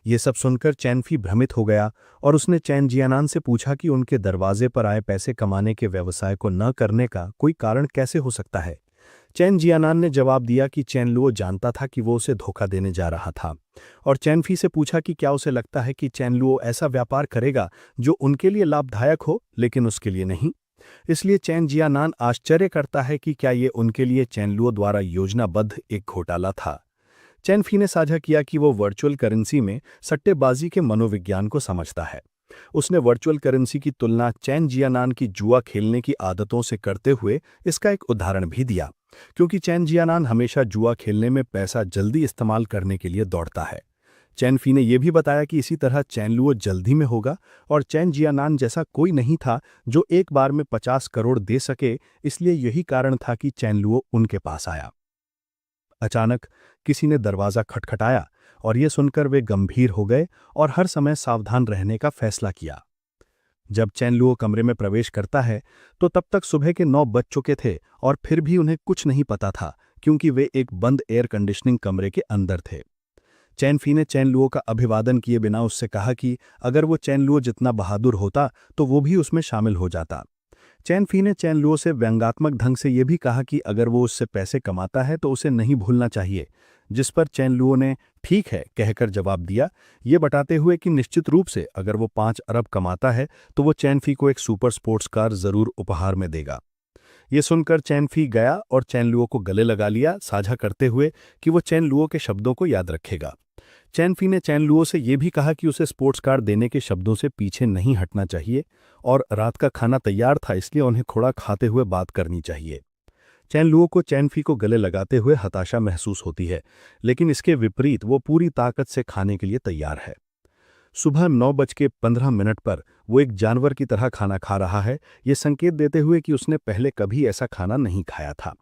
ये सब सुनकर चेनफी भ्रमित हो गया और उसने चेन जियानान से पूछा कि उनके दरवाजे पर आए पैसे कमाने के व्यवसाय को न करने का कोई कारण कैसे हो सकता है। चेन जियानान ने जवाब दिया कि चेन लुओ जानता था कि वो उसे धोखा देने जा रहा था और चेनफी से पूछा कि क्या उसे लगता है कि चेन लुओ ऐसा व्यापार करेगा जो उनके लिए लाभदायक हो, लेकिन उसके लिए नहीं। इसलिए चेन जियानान आश्चर्य करता है कि क्या ये उनके लिए चेन लुओ द्वारा योजनाबद्ध एक घोटाला था। चेनफी ने साझा किया कि वो वर्चुअल करेंसी में सट्टेबाजी के मनोविज्ञान को समझता है। उसने वर्चुअल करेंसी की तुलना चेन जियानान की जुआ खेलने की आदतों से करते हुए इसका एक उदाहरण भी दिया, क्योंकि चेन जियानान हमेशा जुआ खेलने में पैसा जल्दी इस्तेमाल करने के लिए दौड़ता है। चेनफी ने यह भी बताया कि इसी तरह चेन लुओ जल्दी में होगा और चेन जियानान जैसा कोई नहीं था जो एक बार में 50 करोड़ दे सके, इसलिए यही कारण था कि चेन लुओ उनके पास आया। अचानक किसी ने दरवाजा खटखटाया और यह सुनकर वे गंभीर हो गए और हर समय सावधान रहने का फैसला किया। जब चेन लुओ कमरे में प्रवेश करता है तो तब तक सुबह के 9 बज चुके थे और फिर भी उन्हें कुछ नहीं पता था, क्योंकि वे एक बंद एयर कंडीशनिंग कमरे के अंदर थे। चेनफी ने चेन लुओ का अभिवादन किए बिना उससे कहा कि अगर वो चेन लुओ जितना बहादुर होता तो वो भी उसमें शामिल हो जाता। चेनफी ने चेन लुओ से व्यंग्यात्मक ढंग से यह भी कहा कि अगर वो उससे पैसे कमाता है तो उसे नहीं भूलना चाहिए, जिस पर चेन लुओ ने ठीक है कहकर जवाब दिया, ये बताते हुए कि निश्चित रूप से अगर वो 5 अरब कमाता है तो वो चेनफी को एक सुपर स्पोर्ट्स कार जरूर उपहार में देगा। ये सुनकर चेनफी गया और चेन लुओ को गले लगा लिया, साझा करते हुए कि वो चेन लुओ के शब्दों को याद रखेगा। चेनफी ने चेन लुओ से यह भी कहा कि उसे स्पोर्ट्स कार देने के शब्दों से पीछे नहीं हटना चाहिए और रात का खाना तैयार था, इसलिए उन्हें थोड़ा खाते हुए बात करनी चाहिए। चेन लुओ को चेनफी को गले लगाते हुए हताशा महसूस होती है, लेकिन इसके विपरीत वो पूरी ताकत से खाने के लिए तैयार है। सुबह 9:15 पर वो एक जानवर की तरह खाना खा रहा है, ये संकेत देते हुए कि उसने पहले कभी ऐसा खाना नहीं खाया था।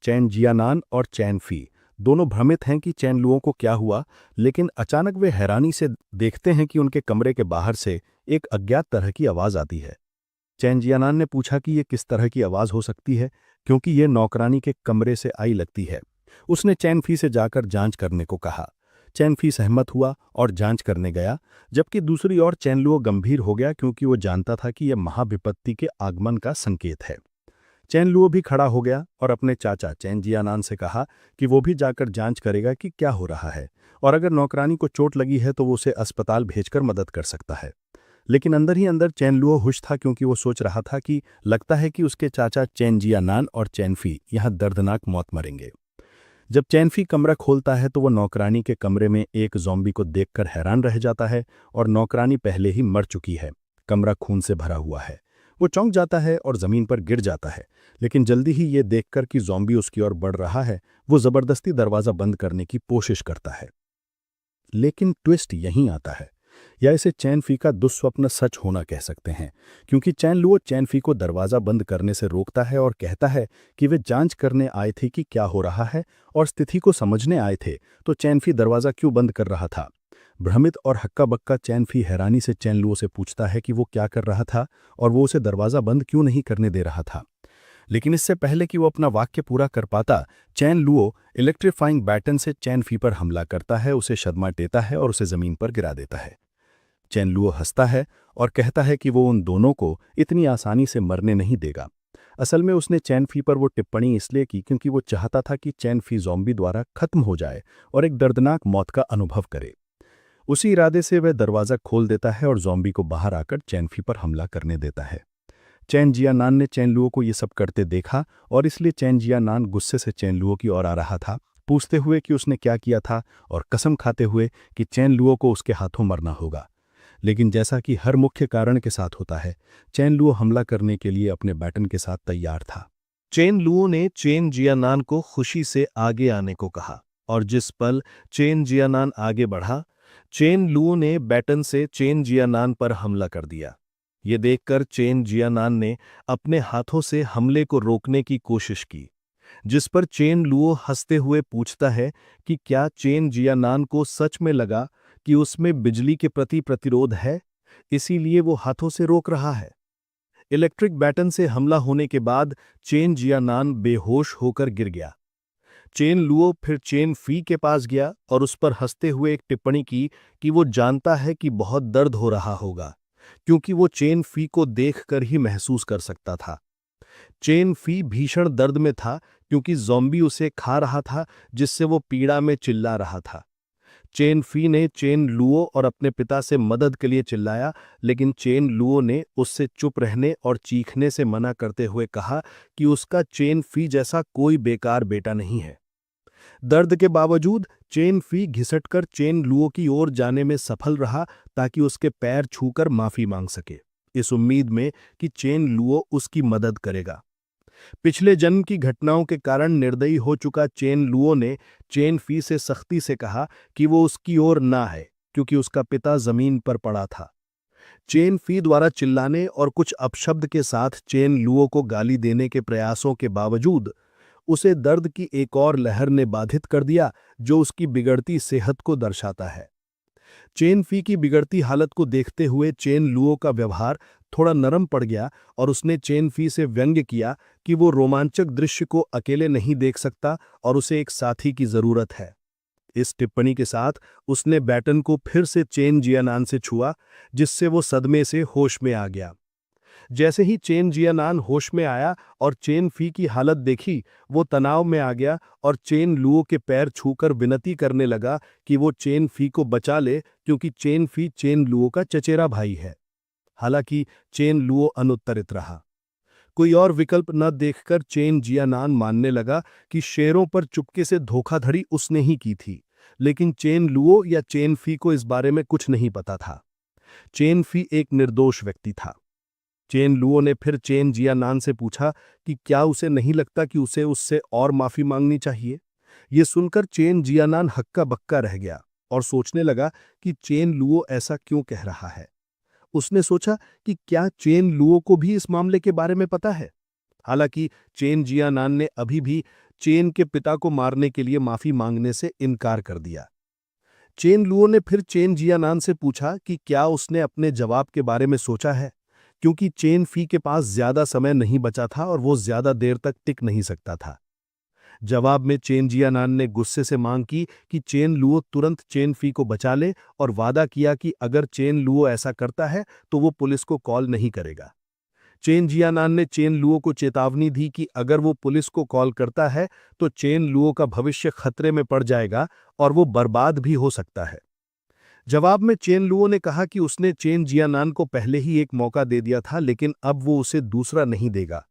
चेन जियानान और चेनफी दोनों भ्रमित हैं कि चेन लुओ को क्या हुआ, लेकिन अचानक वे हैरानी से देखते हैं कि उनके कमरे के बाहर से एक अज्ञात तरह की आवाज आती है। चेन जियानान ने पूछा कि ये किस तरह की आवाज हो सकती है, क्योंकि ये नौकरानी के कमरे से आई लगती है। उसने चेनफी से जाकर जांच करने को कहा। चैन फी सहमत हुआ और जांच करने गया, जबकि दूसरी ओर चैन लुओ गंभीर हो गया क्योंकि वो जानता था कि यह महाविपत्ति के आगमन का संकेत है। चैन लुओ भी खड़ा हो गया और अपने चाचा चैन जियानान से कहा कि वो भी जाकर जांच करेगा कि क्या हो रहा है, और अगर नौकरानी को चोट लगी है तो वो उसे अस्पताल भेजकर मदद कर सकता है। लेकिन अंदर ही अंदर चैन लुओ खुश था क्योंकि वो सोच रहा था कि लगता है कि उसके चाचा चैन जियानान और चैन फी यहाँ दर्दनाक मौत मरेंगे। जब चैन फी कमरा खोलता है तो वो नौकरानी के कमरे में एक ज़ॉम्बी को देखकर हैरान रह जाता है, और नौकरानी पहले ही मर चुकी है। कमरा खून से भरा हुआ है। वो चौंक जाता है और ज़मीन पर गिर जाता है, लेकिन जल्दी ही ये देखकर कि ज़ॉम्बी उसकी ओर बढ़ रहा है, वो ज़बरदस्ती दरवाज़ा बंद करने की कोशिश करता है। लेकिन ट्विस्ट यहीं आता है, या इसे चैन फी का दुस्वप्न सच होना कह सकते हैं, क्योंकि चैन लुओ चैन फी को दरवाज़ा बंद करने से रोकता है और कहता है कि वे जांच करने आए थे कि क्या हो रहा है और स्थिति को समझने आए थे, तो चैन फी दरवाज़ा क्यों बंद कर रहा था। भ्रमित और हक्का बक्का चैन फी हैरानी से चैन लुओ से पूछता है कि वो क्या कर रहा था और वो उसे दरवाज़ा बंद क्यों नहीं करने दे रहा था। लेकिन इससे पहले कि वो अपना वाक्य पूरा कर पाता, चैन लुओ इलेक्ट्रीफाइंग बैटन से चैन फी पर हमला करता है, उसे शदमा देता है और उसे ज़मीन पर गिरा देता है। चैन लुओ हंसता है और कहता है कि वो उन दोनों को इतनी आसानी से मरने नहीं देगा। असल में उसने चैन फी पर वो टिप्पणी इसलिए की क्योंकि वो चाहता था कि चैन फी ज़ॉम्बी द्वारा खत्म हो जाए और एक दर्दनाक मौत का अनुभव करे। उसी इरादे से वह दरवाज़ा खोल देता है और ज़ॉम्बी को बाहर आकर चैन फी पर हमला करने देता है। चैन जियानान ने चैन लुओ को ये सब करते देखा और इसलिए चैन जियानान गुस्से से चैन लुओ की ओर आ रहा था, पूछते हुए कि उसने क्या किया था और कसम खाते हुए कि चैन लुओ को उसके हाथों मरना होगा। लेकिन जैसा कि हर मुख्य कारण के साथ होता है, चैन लुओ हमला करने के लिए अपने बैटन के साथ तैयार था। चेन लुओ ने चेन जियानान को खुशी से आगे आने को कहा, और जिस पल चेन जियानान आगे बढ़ा, चेन लुओ ने बैटन से चेन जियानान पर हमला कर दिया। ये देखकर चेन जियानान ने अपने हाथों से हमले को रोकने की कोशिश की, जिस पर चेन लुओ हंसते हुए पूछता है कि क्या चेन जियानान को सच में लगा कि उसमें बिजली के प्रति प्रतिरोध है, इसीलिए वो हाथों से रोक रहा है। इलेक्ट्रिक बैटन से हमला होने के बाद चेन जियानान बेहोश होकर गिर गया। चेन लुओ फिर चेन फी के पास गया और उस पर हंसते हुए एक टिप्पणी की कि वो जानता है कि बहुत दर्द हो रहा होगा, क्योंकि वो चेन फी को देखकर ही महसूस कर सकता था। चेन फी भीषण दर्द में था क्योंकि ज़ॉम्बी उसे खा रहा था, जिससे वो पीड़ा में चिल्ला रहा था। चेन फी ने चेन लुओ और अपने पिता से मदद के लिए चिल्लाया, लेकिन चेन लुओ ने उससे चुप रहने और चीखने से मना करते हुए कहा कि उसका चेन फी जैसा कोई बेकार बेटा नहीं है। दर्द के बावजूद चेन फी घिसटकर चेन लुओ की ओर जाने में सफल रहा ताकि उसके पैर छूकर माफी मांग सके, इस उम्मीद में कि चेन लुओ उसकी मदद करेगा। पिछले जन्म की घटनाओं के कारण निर्दयी हो चुका चेन लुओ ने चेन फी से सख्ती से कहा कि वो उसकी ओर ना है, क्योंकि उसका पिता जमीन पर पड़ा था। चेन फी द्वारा चिल्लाने और कुछ अपशब्द के साथ चेन लुओ को गाली देने के प्रयासों के बावजूद उसे दर्द की एक और लहर ने बाधित कर दिया, जो उसकी बिगड़ती सेहत को दर्शाता है। चेन फी की बिगड़ती हालत को देखते हुए चेन लुओ का व्यवहार थोड़ा नरम पड़ गया और उसने चेन फी से व्यंग्य किया कि वो रोमांचक दृश्य को अकेले नहीं देख सकता और उसे एक साथी की जरूरत है। इस टिप्पणी के साथ उसने बैटन को फिर से चेन जियानान से छुआ, जिससे वो सदमे से होश में आ गया। जैसे ही चेन जियानान होश में आया और चेन फी की हालत देखी, वो तनाव में आ गया और चेन लुओ के पैर छूकर विनती करने लगा कि वो चेन फी को बचा ले, क्योंकि चेन फी चेन लुओ का चचेरा भाई है। हालांकि चेन लुओ अनुत्तरित रहा। कोई और विकल्प न देखकर चेन जियानान मानने लगा कि शेरों पर चुपके से धोखाधड़ी उसने ही की थी, लेकिन चेन लुओ या चेन फी को इस बारे में कुछ नहीं पता था। चेन फी एक निर्दोष व्यक्ति था। चेन लुओ ने फिर चेन जियानान से पूछा कि क्या उसे नहीं लगता कि उसे उससे और माफी मांगनी चाहिए। ये सुनकर चेन जियानान हक्का बक्का रह गया और सोचने लगा कि चेन लुओ ऐसा क्यों कह रहा है। उसने सोचा कि क्या चेन लुओ को भी इस मामले के बारे में पता है। हालांकि चेन जियानान ने अभी भी चेन के पिता को मारने के लिए माफी मांगने से इनकार कर दिया। चेन लुओ ने फिर चेन जियानान से पूछा कि क्या उसने अपने जवाब के बारे में सोचा है, क्योंकि चेन फी के पास ज्यादा समय नहीं बचा था और वो ज्यादा देर तक टिक नहीं सकता था। जवाब में चेन जियानान ने गुस्से से मांग की कि चेन लुओ तुरंत चेन फी को बचा ले और वादा किया कि अगर चेन लुओ ऐसा करता है तो वो पुलिस को कॉल नहीं करेगा। चेन जियानान ने चेन लुओ को चेतावनी दी कि अगर वो पुलिस को कॉल करता है तो चेन लुओ का भविष्य खतरे में पड़ जाएगा और वो बर्बाद भी हो सकता है। जवाब में चेन लुओ ने कहा कि उसने चेन जियानान को पहले ही एक मौका दे दिया था, लेकिन अब वो उसे दूसरा नहीं देगा।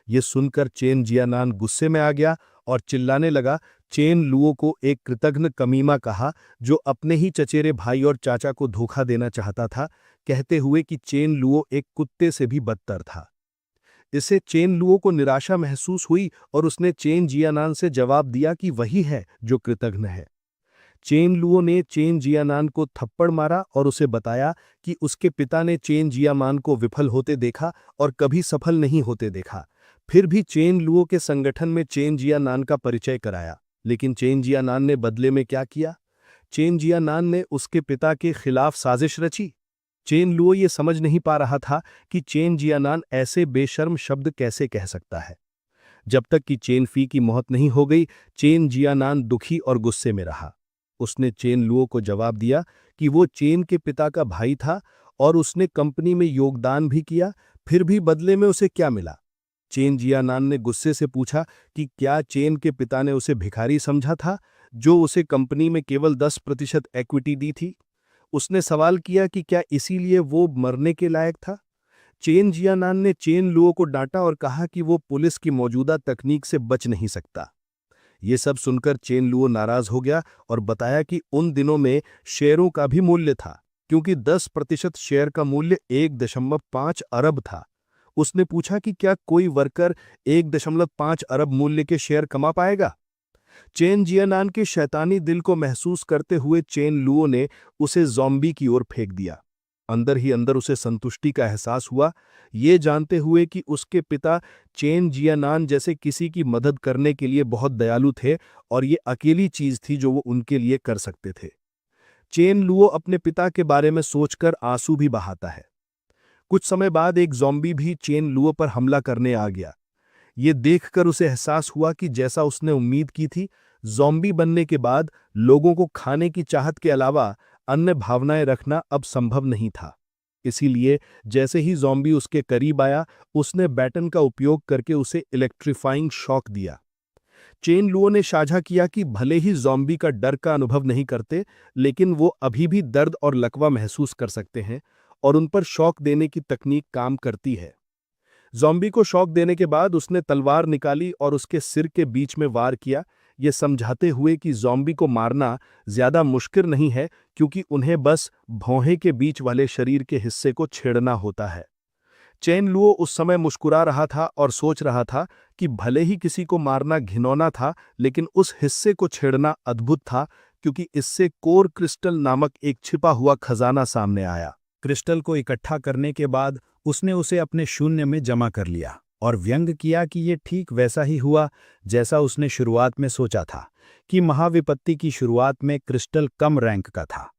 ये सुनकर चेन जियानान गुस्से में आ गया और चिल्लाने लगा। चेन लुओ को एक कृतघ्न कमीना कहा जो अपने ही चचेरे भाई और चाचा को धोखा देना चाहता था, कहते हुए कि चेन लुओ एक कुत्ते से भी बदतर था। इससे चेन लुओ को निराशा महसूस हुई और उसने चेन जियानान से जवाब दिया कि वही है जो कृतघ्न है। चेन लुओ ने चेन जियानान को थप्पड़ मारा और उसे बताया कि उसके पिता ने चेन जियामान को विफल होते देखा और कभी सफल नहीं होते देखा। फिर भी चेन लुओ के संगठन में चेन जियानान का परिचय कराया, लेकिन चेन जियानान ने बदले में क्या किया? चेन जियानान ने उसके पिता के खिलाफ साजिश रची। चेन लुओ ये समझ नहीं पा रहा था कि चेन जियानान ऐसे बेशर्म शब्द कैसे कह सकता है। जब तक कि चेन फी की मौत नहीं हो गई, चेन जियानान दुखी और गुस्से में रहा। उसने चेन लुओ को जवाब दिया कि वो चेन के पिता का भाई था और उसने कंपनी में योगदान भी किया, फिर भी बदले में उसे क्या मिला? चेन जियानान ने गुस्से से पूछा कि क्या चेन के पिता ने उसे भिखारी समझा था जो उसे कंपनी में केवल 10% इक्विटी दी थी? उसने सवाल किया कि क्या इसीलिए वो मरने के लायक था? चेन जियानान ने चेन लुओ को डांटा और कहा कि वो पुलिस की मौजूदा तकनीक से बच नहीं सकता। ये सब सुनकर चेन लुओ नाराज हो गया और बताया कि उन दिनों में शेयरों का भी मूल्य था, क्योंकि 10% शेयर का मूल्य 1.5 अरब था। उसने पूछा कि क्या कोई वर्कर 1.5 अरब मूल्य के शेयर कमा पाएगा? चेन जियानान के शैतानी दिल को महसूस करते हुए चेन लुओ ने उसे ज़ॉम्बी की ओर फेंक दिया। अंदर ही अंदर उसे संतुष्टि का एहसास हुआ, ये जानते हुए कि उसके पिता चेन जियानान जैसे किसी की मदद करने के लिए बहुत दयालु थे और ये अकेली चीज थी जो वो उनके लिए कर सकते थे। चेन लुओ अपने पिता के बारे में सोचकर आंसू भी बहाता है। कुछ समय बाद एक ज़ॉम्बी भी चेन लुओ पर हमला करने आ गया। ये देखकर उसे एहसास हुआ कि जैसा उसने उम्मीद की थी, ज़ॉम्बी बनने के बाद लोगों को खाने की चाहत के अलावा अन्य भावनाएं रखना अब संभव नहीं था। इसीलिए जैसे ही ज़ॉम्बी उसके करीब आया, उसने बैटन का उपयोग करके उसे इलेक्ट्रीफाइंग शॉक दिया। चेन लुओ ने साझा किया कि भले ही ज़ॉम्बी का डर का अनुभव नहीं करते, लेकिन वो अभी भी दर्द और लकवा महसूस कर सकते हैं और उन पर शॉक देने की तकनीक काम करती है। ज़ॉम्बी को शॉक देने के बाद उसने तलवार निकाली और उसके सिर के बीच में वार किया, ये समझाते हुए कि ज़ॉम्बी को मारना ज़्यादा मुश्किल नहीं है, क्योंकि उन्हें बस भौहें के बीच वाले शरीर के हिस्से को छेड़ना होता है। चेन लुओ उस समय मुस्कुरा रहा था और सोच रहा था कि भले ही किसी को मारना घिनौना था, लेकिन उस हिस्से को छेड़ना अद्भुत था, क्योंकि इससे कोर क्रिस्टल नामक एक छिपा हुआ खजाना सामने आया। क्रिस्टल को इकट्ठा करने के बाद उसने उसे अपने शून्य में जमा कर लिया और व्यंग किया कि ये ठीक वैसा ही हुआ जैसा उसने शुरुआत में सोचा था, कि महाविपत्ति की शुरुआत में क्रिस्टल कम रैंक का था।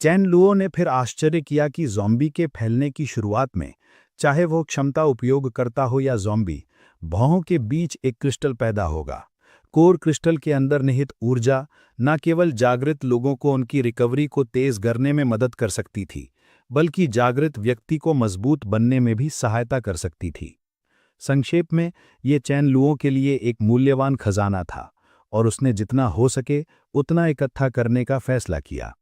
चेन लुओ ने फिर आश्चर्य किया कि ज़ॉम्बी के फैलने की शुरुआत में, चाहे वो क्षमता उपयोग करता हो या ज़ॉम्बी, भौहों के बीच एक क्रिस्टल पैदा होगा। कोर क्रिस्टल के अंदर निहित ऊर्जा न केवल जागृत लोगों को उनकी रिकवरी को तेज करने में मदद कर सकती थी, बल्कि जागृत व्यक्ति को मजबूत बनने में भी सहायता कर सकती थी। संक्षेप में, ये चेन लुओ के लिए एक मूल्यवान खजाना था और उसने जितना हो सके उतना इकट्ठा करने का फैसला किया।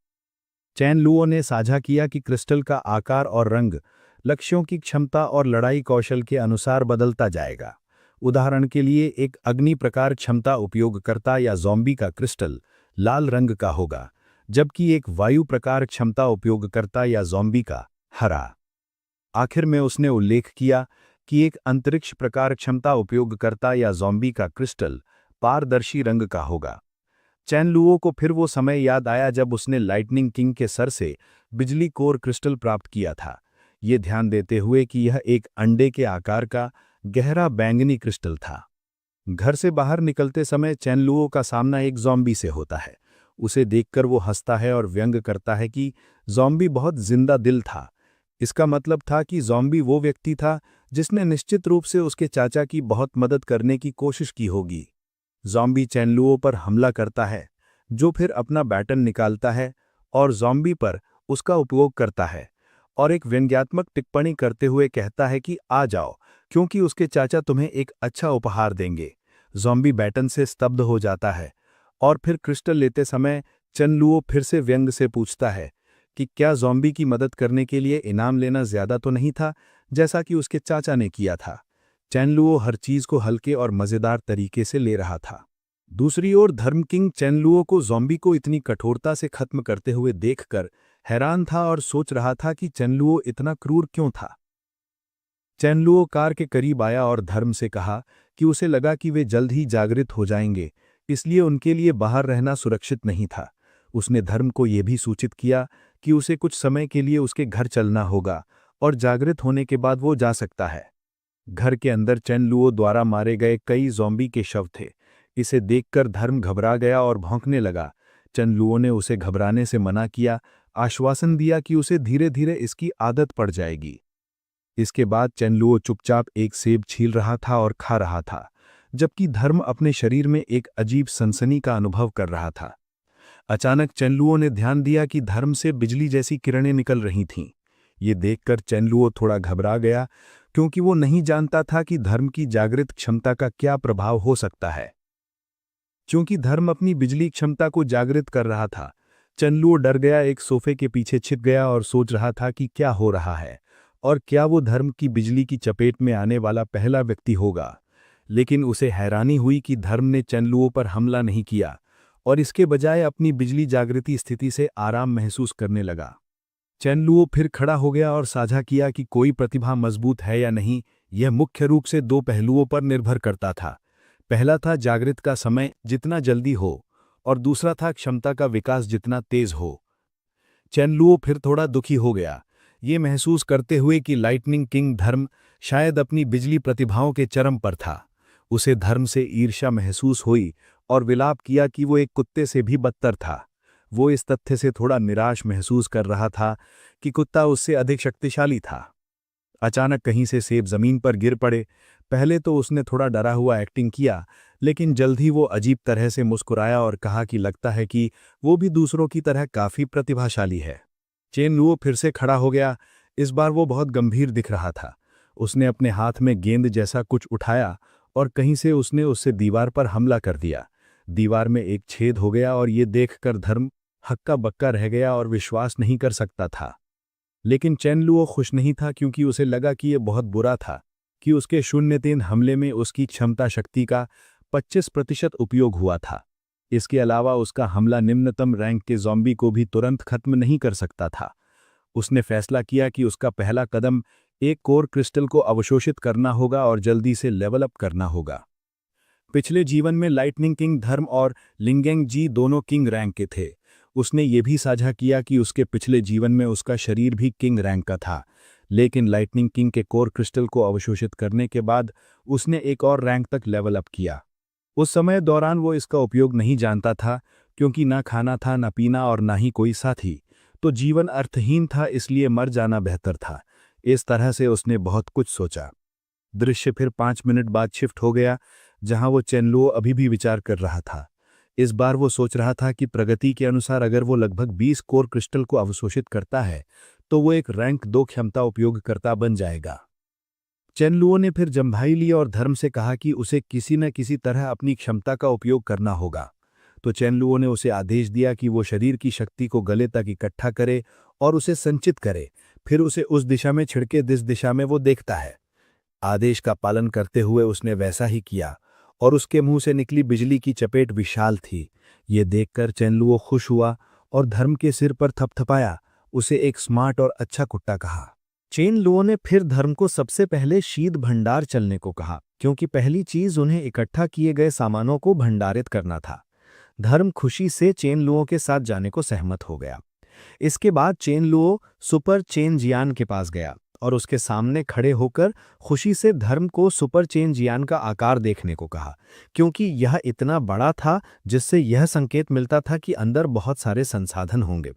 चेन लुओ ने साझा किया कि क्रिस्टल का आकार और रंग लक्ष्यों की क्षमता और लड़ाई कौशल के अनुसार बदलता जाएगा। उदाहरण के लिए, एक अग्नि प्रकार क्षमता उपयोगकर्ता या ज़ॉम्बी का क्रिस्टल लाल रंग का होगा, जबकि एक वायु प्रकार क्षमता उपयोगकर्ता या ज़ॉम्बी का हरा। आखिर में उसने उल्लेख किया कि एक अंतरिक्ष प्रकार क्षमता उपयोगकर्ता या ज़ॉम्बी का क्रिस्टल पारदर्शी रंग का होगा। चेन लुओ को फिर वो समय याद आया जब उसने लाइटनिंग किंग के सर से बिजली कोर क्रिस्टल प्राप्त किया था, ये ध्यान देते हुए कि यह एक अंडे के आकार का गहरा बैंगनी क्रिस्टल था। घर से बाहर निकलते समय चेन लुओ का सामना एक ज़ॉम्बी से होता है। उसे देखकर वो हंसता है और व्यंग करता है कि ज़ॉम्बी बहुत जिंदा दिल था। इसका मतलब था कि ज़ॉम्बी वो व्यक्ति था जिसने निश्चित रूप से उसके चाचा की बहुत मदद करने की कोशिश की होगी। ज़ॉम्बी चैनलुओ पर हमला करता है, जो फिर अपना बैटन निकालता है और ज़ॉम्बी पर उसका उपयोग करता है और एक व्यंग्यात्मक टिप्पणी करते हुए कहता है कि आ जाओ, क्योंकि उसके चाचा तुम्हें एक अच्छा उपहार देंगे। ज़ॉम्बी बैटन से स्तब्ध हो जाता है और फिर क्रिस्टल लेते समय चैनलुओ फिर से व्यंग से पूछता है कि क्या ज़ॉम्बी की मदद करने के लिए इनाम लेना ज़्यादा तो नहीं था, जैसा कि उसके चाचा ने किया था। चैनलुओ हर चीज़ को हल्के और मज़ेदार तरीके से ले रहा था। दूसरी ओर धर्म किंग चैनलुओ को ज़ॉम्बी को इतनी कठोरता से खत्म करते हुए देखकर हैरान था और सोच रहा था कि चैनलुओ इतना क्रूर क्यों था। चैनलुओ कार के करीब आया और धर्म से कहा कि उसे लगा कि वे जल्द ही जागृत हो जाएंगे, इसलिए उनके लिए बाहर रहना सुरक्षित नहीं था। उसने धर्म को यह भी सूचित किया कि उसे कुछ समय के लिए उसके घर चलना होगा और जागृत होने के बाद वो जा सकता है। घर के अंदर चैनलुओ द्वारा मारे गए कई ज़ॉम्बी के शव थे। इसे देखकर धर्म घबरा गया और भौंकने लगा। चैनलुओ ने उसे घबराने से मना किया, आश्वासन दिया कि उसे धीरे धीरे इसकी आदत पड़ जाएगी। इसके बाद चैनलुओ चुपचाप एक सेब छील रहा था और खा रहा था, जबकि धर्म अपने शरीर में एक अजीब सनसनी का अनुभव कर रहा था। अचानक चैनलुओ ने ध्यान दिया कि धर्म से बिजली जैसी किरणें निकल रही थीं। ये देखकर चैनलुओ थोड़ा घबरा गया, क्योंकि वो नहीं जानता था कि धर्म की जागृत क्षमता का क्या प्रभाव हो सकता है। क्योंकि धर्म अपनी बिजली क्षमता को जागृत कर रहा था, चैनलुओ डर गया, एक सोफे के पीछे छिप गया और सोच रहा था कि क्या हो रहा है और क्या वो धर्म की बिजली की चपेट में आने वाला पहला व्यक्ति होगा। लेकिन उसे हैरानी हुई कि धर्म ने चैनलुओ पर हमला नहीं किया और इसके बजाय अपनी बिजली जागृति स्थिति से आराम महसूस करने लगा। चैनलुओ फिर खड़ा हो गया और साझा किया कि कोई प्रतिभा मजबूत है या नहीं, यह मुख्य रूप से दो पहलुओं पर निर्भर करता था। पहला था जागृत का समय जितना जल्दी हो और दूसरा था क्षमता का विकास जितना तेज हो। चैनलुओ फिर थोड़ा दुखी हो गया, ये महसूस करते हुए कि लाइटनिंग किंग धर्म शायद अपनी बिजली प्रतिभाओं के चरम पर था। उसे धर्म से ईर्ष्या महसूस हुई और विलाप किया कि वो एक कुत्ते से भी बदतर था। वो इस तथ्य से थोड़ा निराश महसूस कर रहा था कि कुत्ता उससे अधिक शक्तिशाली था। अचानक कहीं से सेब जमीन पर गिर पड़े। पहले तो उसने थोड़ा डरा हुआ एक्टिंग किया, लेकिन जल्द ही वो अजीब तरह से मुस्कुराया और कहा कि लगता है कि वो भी दूसरों की तरह काफी प्रतिभाशाली है। चैनलुओ फिर से खड़ा हो गया। इस बार वो बहुत गंभीर दिख रहा था। उसने अपने हाथ में गेंद जैसा कुछ उठाया और कहीं से उसने उससे दीवार पर हमला कर दिया। दीवार में एक छेद हो गया और ये देखकर धर्म हक्का बक्का रह गया और विश्वास नहीं कर सकता था। लेकिन चैनलुओ खुश नहीं था, क्योंकि उसे लगा कि यह बहुत बुरा था कि उसके 0-3 हमले में उसकी क्षमता शक्ति का 25% उपयोग हुआ था। इसके अलावा उसका हमला निम्नतम रैंक के ज़ॉम्बी को भी तुरंत खत्म नहीं कर सकता था। उसने फैसला किया कि उसका पहला कदम एक कोर क्रिस्टल को अवशोषित करना होगा और जल्दी से लेवल अप करना होगा। पिछले जीवन में लाइटनिंग किंग धर्म और लिंगेंग जी दोनों किंग रैंक के थे। उसने ये भी साझा किया कि उसके पिछले जीवन में उसका शरीर भी किंग रैंक का था, लेकिन लाइटनिंग किंग के कोर क्रिस्टल को अवशोषित करने के बाद उसने एक और रैंक तक लेवल अप किया। उस समय दौरान वो इसका उपयोग नहीं जानता था, क्योंकि ना खाना था, ना पीना और ना ही कोई साथी, तो जीवन अर्थहीन था, इसलिए मर जाना बेहतर था। इस तरह से उसने बहुत कुछ सोचा। दृश्य फिर 5 मिनट बाद शिफ्ट हो गया, जहां वो चैनलुओ अभी भी विचार कर रहा था। इस बार वो सोच रहा था कि प्रगति के अनुसार अगर वो लगभग 20 कोर क्रिस्टल को अवशोषित करता है तो वो एक रैंक 2 क्षमता उपयोगकर्ता बन जाएगा। चैनलुओ ने फिर जम्भाई ली और धर्म से कहा कि उसे किसी न किसी तरह अपनी क्षमता का उपयोग करना होगा। तो चैनलुओ ने उसे आदेश दिया कि वो शरीर की शक्ति को गले तक इकट्ठा करे और उसे संचित करे, फिर उसे उस दिशा में छिड़के जिस दिशा में वो देखता है। आदेश का पालन करते हुए उसने वैसा ही किया और उसके मुंह से निकली बिजली की चपेट विशाल थी। ये देखकर चैनलुओ खुश हुआ और धर्म के सिर पर थपथपाया, उसे एक स्मार्ट और अच्छा कुत्ता कहा। चैनलुओ ने फिर धर्म को सबसे पहले शीत भंडार चलने को कहा, क्योंकि पहली चीज उन्हें इकट्ठा किए गए सामानों को भंडारित करना था। धर्म खुशी से चैनलुओ के साथ जाने को सहमत हो गया। इसके बाद चैनलुओ सुपर चेन जियान के पास गया और उसके सामने खड़े होकर खुशी से धर्म को सुपर चेन जियान का आकार देखने को कहा, क्योंकि यह इतना बड़ा था जिससे यह संकेत मिलता था कि अंदर बहुत सारे संसाधन होंगे।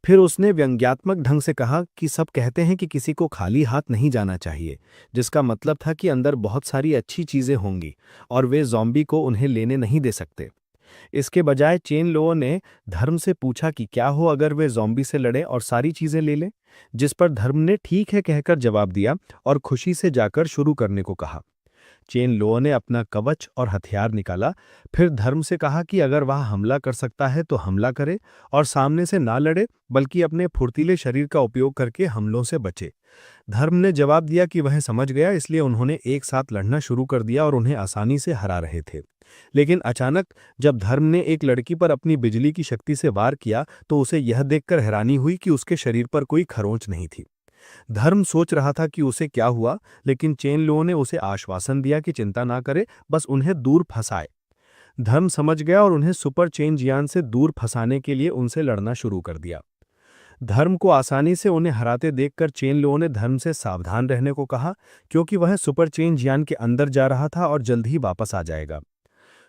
फिर उसने व्यंग्यात्मक ढंग से कहा कि सब कहते हैं कि किसी को खाली हाथ नहीं जाना चाहिए, जिसका मतलब था कि अंदर बहुत सारी अच्छी चीजें होंगी और वे ज़ॉम्बी को उन्हें लेने नहीं दे सकते। इसके बजाय चेन लोओ ने धर्म से पूछा कि क्या हो अगर वे ज़ॉम्बी से लड़े और सारी चीजें ले लें, जिस पर धर्म ने ठीक है कहकर जवाब दिया और खुशी से जाकर शुरू करने को कहा। चेन लोओ ने अपना कवच और हथियार निकाला, फिर धर्म से कहा कि अगर वह हमला कर सकता है तो हमला करे और सामने से ना लड़े बल्कि अपने फुर्तीले शरीर का उपयोग करके हमलों से बचे। धर्म ने जवाब दिया कि वह समझ गया, इसलिए उन्होंने एक साथ लड़ना शुरू कर दिया और उन्हें आसानी से हरा रहे थे। लेकिन अचानक जब धर्म ने एक लड़की पर अपनी बिजली की शक्ति से वार किया तो उसे यह देखकर हैरानी हुई कि उसके शरीर पर कोई खरोंच नहीं थी। धर्म सोच रहा था कि उसे क्या हुआ, लेकिन चेन लोओ ने उसे आश्वासन दिया कि चिंता ना करे, बस उन्हें दूर फंसाए। धर्म समझ गया और उन्हें सुपर चेन जियान से दूर फंसाने के लिए उनसे लड़ना शुरू कर दिया। धर्म को आसानी से उन्हें हराते देखकर चेन लोओ ने धर्म से सावधान रहने को कहा, क्योंकि वह सुपर चेन जियान के अंदर जा रहा था और जल्द ही वापस आ जाएगा।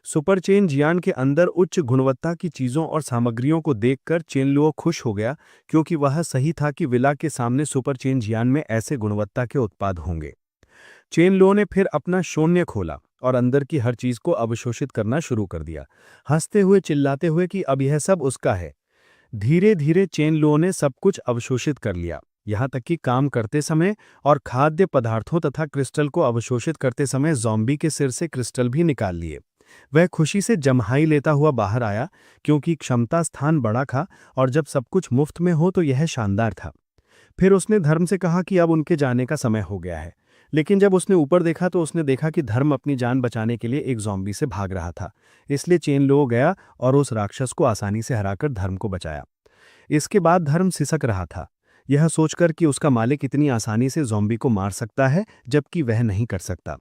सुपर चेन जियान के अंदर उच्च गुणवत्ता की चीजों और सामग्रियों को देखकर चेन लुओ खुश हो गया, क्योंकि वह सही था कि विला के सामने सुपर चेन जियान में ऐसे गुणवत्ता के उत्पाद होंगे। चेन लुओ ने फिर अपना शून्य खोला और अंदर की हर चीज को अवशोषित करना शुरू कर दिया, हंसते हुए चिल्लाते हुए कि अब यह सब उसका है। धीरे धीरे चेन लुओ ने सब कुछ अवशोषित कर लिया, यहाँ तक कि काम करते समय और खाद्य पदार्थों तथा क्रिस्टल को अवशोषित करते समय ज़ॉम्बी के सिर से क्रिस्टल भी निकाल लिए। वह खुशी से जम्हाई लेता हुआ बाहर आया, क्योंकि क्षमता स्थान बड़ा था और जब सब कुछ मुफ्त में हो तो यह शानदार था। फिर उसने धर्म से कहा कि अब उनके जाने का समय हो गया है, लेकिन जब उसने ऊपर देखा तो उसने देखा कि धर्म अपनी जान बचाने के लिए एक ज़ॉम्बी से भाग रहा था। इसलिए चेन लुओ गया और उस राक्षस को आसानी से हराकर धर्म को बचाया। इसके बाद धर्म सिसक रहा था, यह सोचकर कि उसका मालिक इतनी आसानी से ज़ॉम्बी को मार सकता है जबकि वह नहीं कर सकता।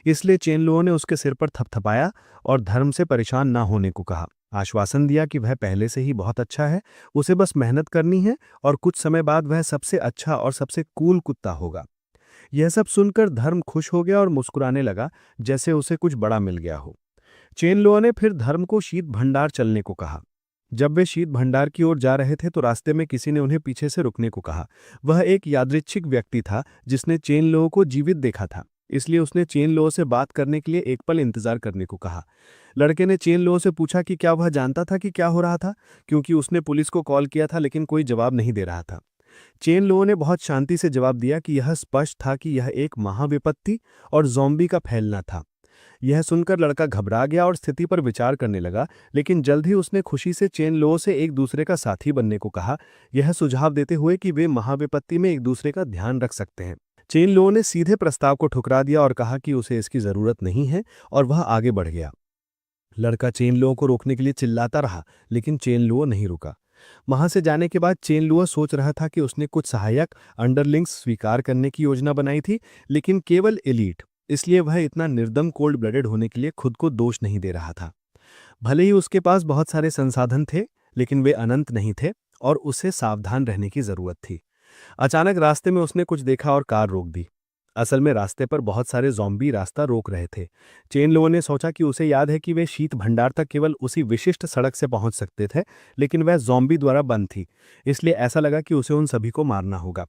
इसलिए चेन लुओ ने उसके सिर पर थपथपाया और धर्म से परेशान ना होने को कहा, आश्वासन दिया कि वह पहले से ही बहुत अच्छा है, उसे बस मेहनत करनी है और कुछ समय बाद वह सबसे अच्छा और सबसे कूल कुत्ता होगा। यह सब सुनकर धर्म खुश हो गया और मुस्कुराने लगा, जैसे उसे कुछ बड़ा मिल गया हो। चेन लुओ ने फिर धर्म को शीत भंडार चलने को कहा। जब वे शीत भंडार की ओर जा रहे थे तो रास्ते में किसी ने उन्हें पीछे से रुकने को कहा। वह एक यादृच्छिक व्यक्ति था जिसने चेन लुओ को जीवित देखा था, इसलिए उसने चेन लुओ से बात करने के लिए एक पल इंतजार करने को कहा। लड़के ने चेन लुओ से पूछा कि क्या वह जानता था कि क्या हो रहा था, क्योंकि उसने पुलिस को कॉल किया था लेकिन कोई जवाब नहीं दे रहा था। चेन लुओ ने बहुत शांति से जवाब दिया कि यह स्पष्ट था कि यह एक महाविपत्ति और ज़ॉम्बी का फैलना था। यह सुनकर लड़का घबरा गया और स्थिति पर विचार करने लगा, लेकिन जल्द ही उसने खुशी से चेन लुओ से एक दूसरे का साथी बनने को कहा, यह सुझाव देते हुए कि वे महाविपत्ति में एक दूसरे का ध्यान रख सकते हैं। चेन लुओ ने सीधे प्रस्ताव को ठुकरा दिया और कहा कि उसे इसकी जरूरत नहीं है, और वह आगे बढ़ गया। लड़का चेन लुओ को रोकने के लिए चिल्लाता रहा, लेकिन चेन लुओ नहीं रुका। वहां से जाने के बाद चेन लुओ सोच रहा था कि उसने कुछ सहायक अंडरलिंग्स स्वीकार करने की योजना बनाई थी, लेकिन केवल एलीट, इसलिए वह इतना निर्दम कोल्ड ब्लडेड होने के लिए खुद को दोष नहीं दे रहा था। भले ही उसके पास बहुत सारे संसाधन थे, लेकिन वे अनंत नहीं थे और उसे सावधान रहने की जरूरत थी। अचानक रास्ते में उसने कुछ देखा और कार रोक दी। असल में रास्ते पर बहुत सारे ज़ॉम्बी रास्ता रोक रहे थे। चेन लुओ ने सोचा कि उसे याद है कि वे शीत भंडार तक केवल उसी विशिष्ट सड़क से पहुंच सकते थे, लेकिन वह ज़ॉम्बी द्वारा बंद थी, इसलिए ऐसा लगा कि उसे उन सभी को मारना होगा।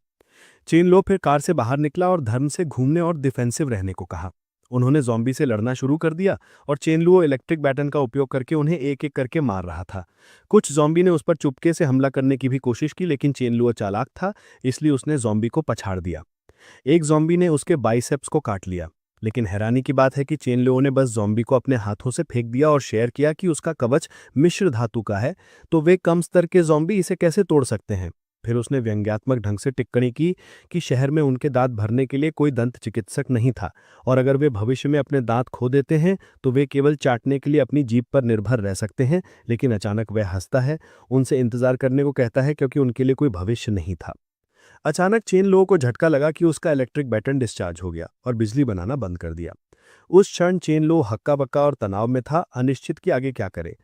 चेन लुओ फिर कार से बाहर निकला और धर्म से घूमने और डिफेंसिव रहने को कहा। उन्होंने ज़ॉम्बी से लड़ना शुरू कर दिया और चेन लुओ इलेक्ट्रिक बैटन का उपयोग करके उन्हें एक एक करके मार रहा था। कुछ ज़ॉम्बी ने उस पर चुपके से हमला करने की भी कोशिश की, लेकिन चेन लुओ चालाक था, इसलिए उसने ज़ॉम्बी को पछाड़ दिया। एक ज़ॉम्बी ने उसके बाइसेप्स को काट लिया, लेकिन हैरानी की बात है कि चेन लुओ ने बस ज़ॉम्बी को अपने हाथों से फेंक दिया और शेयर किया कि उसका कवच मिश्र धातु का है, तो वे कम स्तर के ज़ॉम्बी इसे कैसे तोड़ सकते हैं। फिर उसने व्यंग्यात्मक ढंग से टिप्पणी की कि शहर में उनके दांत भरने के लिए कोई दंत चिकित्सक नहीं था, और अगर वे भविष्य में अपने दांत खो देते हैं तो वे केवल चाटने के लिए अपनी जीभ पर निर्भर रह सकते हैं। लेकिन अचानक वह हंसता है, उनसे इंतजार करने को कहता है, क्योंकि उनके लिए कोई भविष्य नहीं था। अचानक चेन लुओ को झटका लगा कि उसका इलेक्ट्रिक बैटन डिस्चार्ज हो गया और बिजली बनाना बंद कर दिया। उस क्षण चेन लुओ हक्का बक्का और तनाव में था, अनिश्चित कि आगे क्या करे।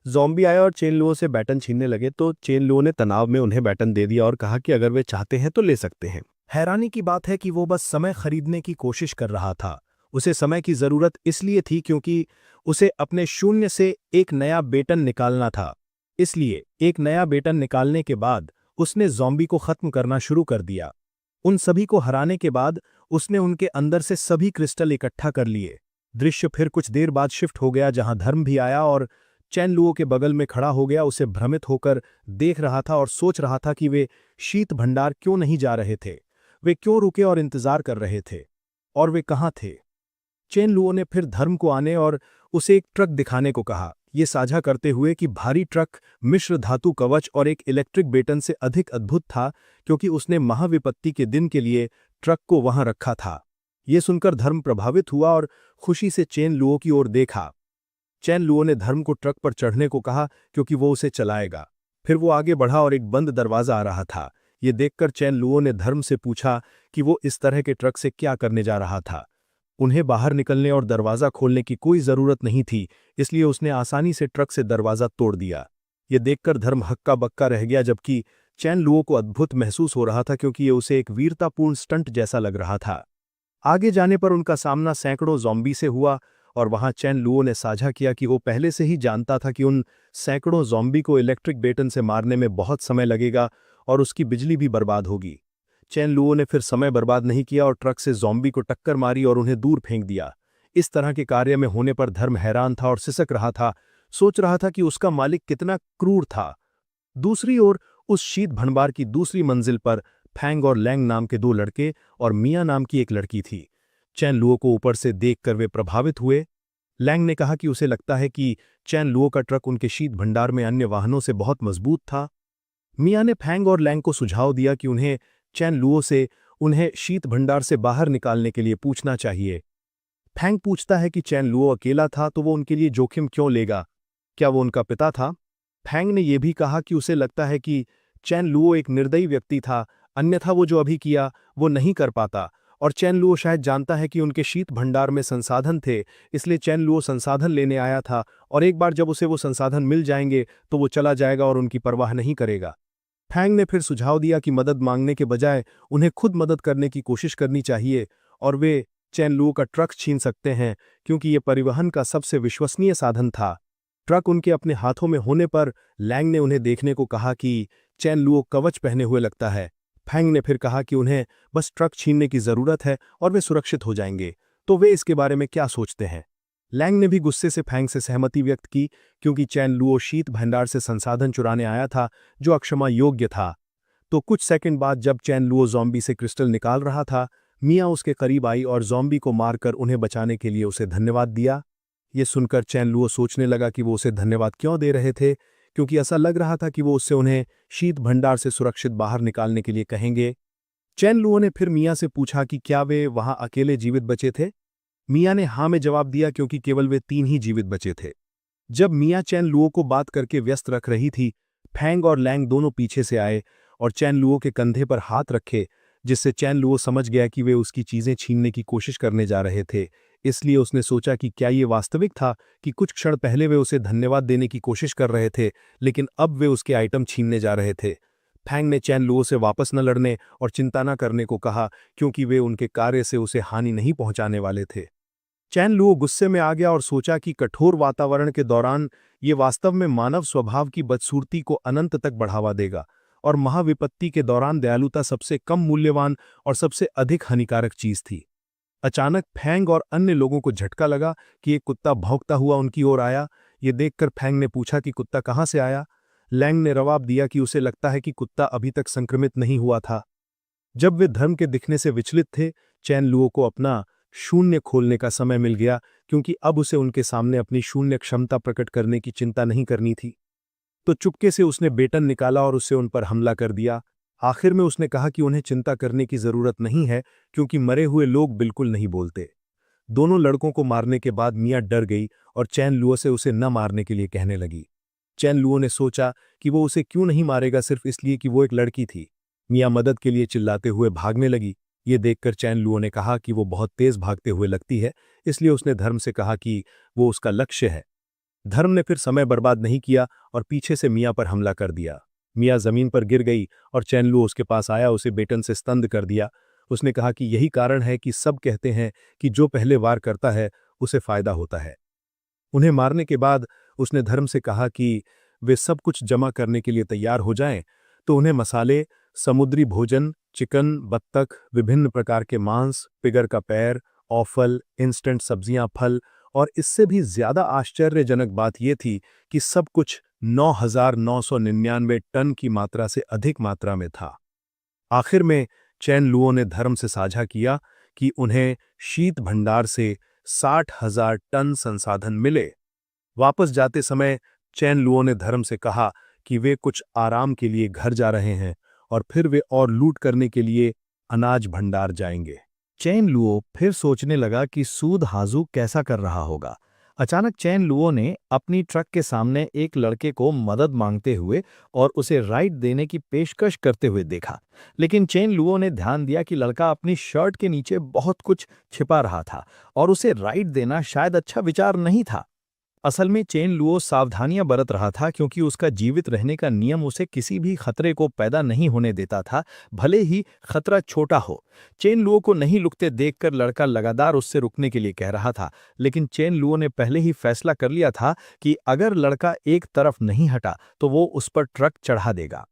ज़ॉम्बी आए और चेन लुओ से बैटन छीनने लगे तो चेन लुओ ने तनाव में उन्हें बैटन दे दिया और कहा कि अगर वे चाहते हैं तो ले सकते हैं। हैरानी की बात है कि वो बस समय खरीदने की कोशिश कर रहा था। उसे समय की जरूरत इसलिए थी क्योंकि उसे अपने शून्य से एक नया बेटन निकालना था। इसलिए एक नया बेटन निकालने के बाद उसने ज़ॉम्बी को खत्म करना शुरू कर दिया। उन सभी को हराने के बाद उसने उनके अंदर से सभी क्रिस्टल इकट्ठा कर लिए। दृश्य फिर कुछ देर बाद शिफ्ट हो गया, जहां धर्म भी आया और चैन लुओ के बगल में खड़ा हो गया। उसे भ्रमित होकर देख रहा था और सोच रहा था कि वे शीत भंडार क्यों नहीं जा रहे थे, वे क्यों रुके और इंतजार कर रहे थे, और वे कहाँ थे। चेन लुओ ने फिर धर्म को आने और उसे एक ट्रक दिखाने को कहा, ये साझा करते हुए कि भारी ट्रक मिश्र धातु कवच और एक इलेक्ट्रिक बेटन से अधिक अद्भुत था, क्योंकि उसने महाविपत्ति के दिन के लिए ट्रक को वहां रखा था। ये सुनकर धर्म प्रभावित हुआ और खुशी से चेन लुओ की ओर देखा। चैन लुओ ने धर्म को ट्रक पर चढ़ने को कहा, क्योंकि वो उसे चलाएगा। फिर वो आगे बढ़ा और एक बंद दरवाजा आ रहा था। ये देखकर चैन लुओ ने धर्म से पूछा कि वो इस तरह के ट्रक से क्या करने जा रहा था। उन्हें बाहर निकलने और दरवाजा खोलने की कोई जरूरत नहीं थी, इसलिए उसने आसानी से ट्रक से दरवाजा तोड़ दिया। ये देखकर धर्म हक्का बक्का रह गया, जबकि चैन लुओ को अद्भुत महसूस हो रहा था, क्योंकि ये उसे एक वीरतापूर्ण स्टंट जैसा लग रहा था। आगे जाने पर उनका सामना सैकड़ों ज़ॉम्बी से हुआ और वहां चैन लुओ ने साझा किया कि वो पहले से ही जानता था कि उन सैकड़ों ज़ॉम्बी को इलेक्ट्रिक बेटन से मारने में बहुत समय लगेगा और उसकी बिजली भी बर्बाद होगी। चैन लुओ ने फिर समय बर्बाद नहीं किया और ट्रक से ज़ॉम्बी को टक्कर मारी और उन्हें दूर फेंक दिया। इस तरह के कार्य में होने पर धर्म हैरान था और सिसक रहा था, सोच रहा था कि उसका मालिक कितना क्रूर था। दूसरी ओर उस शीत भंडार की दूसरी मंजिल पर फैंग और लैंग नाम के दो लड़के और मिया नाम की एक लड़की थी। चैन लुओ को ऊपर से देखकर वे प्रभावित हुए। लैंग ने कहा कि उसे लगता है कि चैन लुओ का ट्रक उनके शीत भंडार में अन्य वाहनों से बहुत मजबूत था। मिया ने फैंग और लैंग को सुझाव दिया कि उन्हें चैन लुओ से उन्हें शीत भंडार से बाहर निकालने के लिए पूछना चाहिए। फैंग पूछता है कि चैन लुओ अकेला था तो वो उनके लिए जोखिम क्यों लेगा, क्या वो उनका पिता था। फैंग ने यह भी कहा कि उसे लगता है कि चैन लुओ एक निर्दयी व्यक्ति था, अन्यथा वो जो अभी किया वो नहीं कर पाता, और चैन लुओ शायद जानता है कि उनके शीत भंडार में संसाधन थे, इसलिए चैन लुओ संसाधन लेने आया था, और एक बार जब उसे वो संसाधन मिल जाएंगे तो वो चला जाएगा और उनकी परवाह नहीं करेगा। फैंग ने फिर सुझाव दिया कि मदद मांगने के बजाय उन्हें खुद मदद करने की कोशिश करनी चाहिए और वे चैन लुओ का ट्रक छीन सकते हैं, क्योंकि ये परिवहन का सबसे विश्वसनीय साधन था। ट्रक उनके अपने हाथों में होने पर लैंग ने उन्हें देखने को कहा कि चैन लुओ कवच पहने हुए लगता है। फैंग ने फिर कहा कि उन्हें बस ट्रक छीनने की जरूरत है और वे सुरक्षित हो जाएंगे, तो वे इसके बारे में क्या सोचते हैं। लैंग ने भी गुस्से से फैंग से सहमति व्यक्त की, क्योंकि चैन लुओ शीत भंडार से संसाधन चुराने आया था, जो अक्षमा योग्य था। तो कुछ सेकंड बाद जब चैन लुओ ज़ॉम्बी से क्रिस्टल निकाल रहा था, मिया उसके करीब आई और ज़ॉम्बी को मारकर उन्हें बचाने के लिए उसे धन्यवाद दिया। ये सुनकर चैन लुओ सोचने लगा कि वो उसे धन्यवाद क्यों दे रहे थे, क्योंकि ऐसा लग रहा था कि वो उससे उन्हें शीत भंडार से सुरक्षित बाहर निकालने के लिए कहेंगे। चैन लुओ ने फिर मिया से पूछा कि क्या वे वहां अकेले जीवित बचे थे। मिया ने हाँ में जवाब दिया, क्योंकि केवल वे 3 ही जीवित बचे थे। जब मिया चैन लुओ को बात करके व्यस्त रख रही थी, फैंग और लैंग दोनों पीछे से आए और चैन लुओ के कंधे पर हाथ रखे, जिससे चैन लुओ समझ गया कि वे उसकी चीजें छीनने की कोशिश करने जा रहे थे। इसलिए उसने सोचा कि क्या ये वास्तविक था कि कुछ क्षण पहले वे उसे धन्यवाद देने की कोशिश कर रहे थे, लेकिन अब वे उसके आइटम छीनने जा रहे थे। फैंग ने चैन लुओ से वापस न लड़ने और चिंता न करने को कहा, क्योंकि वे उनके कार्य से उसे हानि नहीं पहुंचाने वाले थे। चैन लुओ गुस्से में आ गया और सोचा कि कठोर वातावरण के दौरान ये वास्तव में मानव स्वभाव की बदसूरती को अनंत तक बढ़ावा देगा, और महाविपत्ति के दौरान दयालुता सबसे कम मूल्यवान और सबसे अधिक हानिकारक चीज थी। अचानक फैंग और अन्य लोगों को झटका लगा कि एक कुत्ता भौंकता हुआ उनकी ओर आया। ये देखकर फैंग ने पूछा कि कुत्ता कहाँ से आया। लैंग ने जवाब दिया कि उसे लगता है कि कुत्ता अभी तक संक्रमित नहीं हुआ था। जब वे धर्म के दिखने से विचलित थे, चैन लुओ को अपना शून्य खोलने का समय मिल गया, क्योंकि अब उसे उनके सामने अपनी शून्य क्षमता प्रकट करने की चिंता नहीं करनी थी। तो चुपके से उसने बेटन निकाला और उससे उन पर हमला कर दिया। आखिर में उसने कहा कि उन्हें चिंता करने की जरूरत नहीं है, क्योंकि मरे हुए लोग बिल्कुल नहीं बोलते। दोनों लड़कों को मारने के बाद मिया डर गई और चैन लुओ से उसे न मारने के लिए कहने लगी। चैन लुओ ने सोचा कि वो उसे क्यों नहीं मारेगा, सिर्फ इसलिए कि वो एक लड़की थी। मिया मदद के लिए चिल्लाते हुए भागने लगी। ये देखकर चैन लुओ ने कहा कि वो बहुत तेज भागते हुए लगती है, इसलिए उसने धर्म से कहा कि वो उसका लक्ष्य है। धर्म ने फिर समय बर्बाद नहीं किया और पीछे से मिया पर हमला कर दिया। मिया जमीन पर गिर गई और चैन लुओ उसके पास आया, उसे बेटन से स्तंद कर दिया। उसने कहा कि यही कारण है कि सब कहते हैं कि जो पहले वार करता है उसे फायदा होता है। उन्हें मारने के बाद उसने धर्म से कहा कि वे सब कुछ जमा करने के लिए तैयार हो जाएं, तो उन्हें मसाले, समुद्री भोजन, चिकन, बत्तख, विभिन्न प्रकार के मांस, पिगर का पैर, ऑफल, इंस्टेंट सब्जियां, फल और इससे भी ज्यादा आश्चर्यजनक बात यह थी कि सब कुछ 9,999 टन की मात्रा से अधिक मात्रा में था। आखिर में चैन लुओ ने धर्म से साझा किया कि उन्हें शीत भंडार से 60,000 टन संसाधन मिले। वापस जाते समय चैन लुओ ने धर्म से कहा कि वे कुछ आराम के लिए घर जा रहे हैं और फिर वे और लूट करने के लिए अनाज भंडार जाएंगे। चैन लुओ फिर सोचने लगा कि सूद हाजू कैसा कर रहा होगा। अचानक चैन लुओ ने अपनी ट्रक के सामने एक लड़के को मदद मांगते हुए और उसे राइड देने की पेशकश करते हुए देखा, लेकिन चैन लुओ ने ध्यान दिया कि लड़का अपनी शर्ट के नीचे बहुत कुछ छिपा रहा था और उसे राइड देना शायद अच्छा विचार नहीं था। असल में चैन लुओ सावधानियां बरत रहा था क्योंकि उसका जीवित रहने का नियम उसे किसी भी खतरे को पैदा नहीं होने देता था, भले ही खतरा छोटा हो। चैन लुओ को नहीं रुकते देखकर लड़का लगातार उससे रुकने के लिए कह रहा था, लेकिन चैन लुओ ने पहले ही फैसला कर लिया था कि अगर लड़का एक तरफ नहीं हटा तो वो उस पर ट्रक चढ़ा देगा।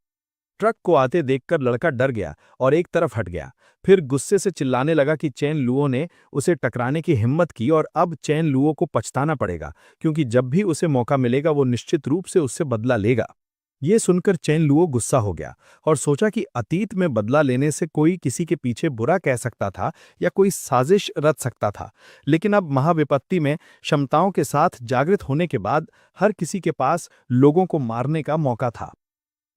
ट्रक को आते देखकर लड़का डर गया और एक तरफ हट गया। फिर गुस्से से चिल्लाने लगा कि चैन लुओ ने उसे टकराने की हिम्मत की और अब चैन लुओ को पछताना पड़ेगा, क्योंकि जब भी उसे मौका मिलेगा वो निश्चित रूप से उससे बदला लेगा। ये सुनकर चैन लुओ गुस्सा हो गया और सोचा कि अतीत में बदला लेने से कोई किसी के पीछे बुरा कह सकता था या कोई साजिश रच सकता था, लेकिन अब महाविपत्ति में क्षमताओं के साथ जागृत होने के बाद हर किसी के पास लोगों को मारने का मौका था।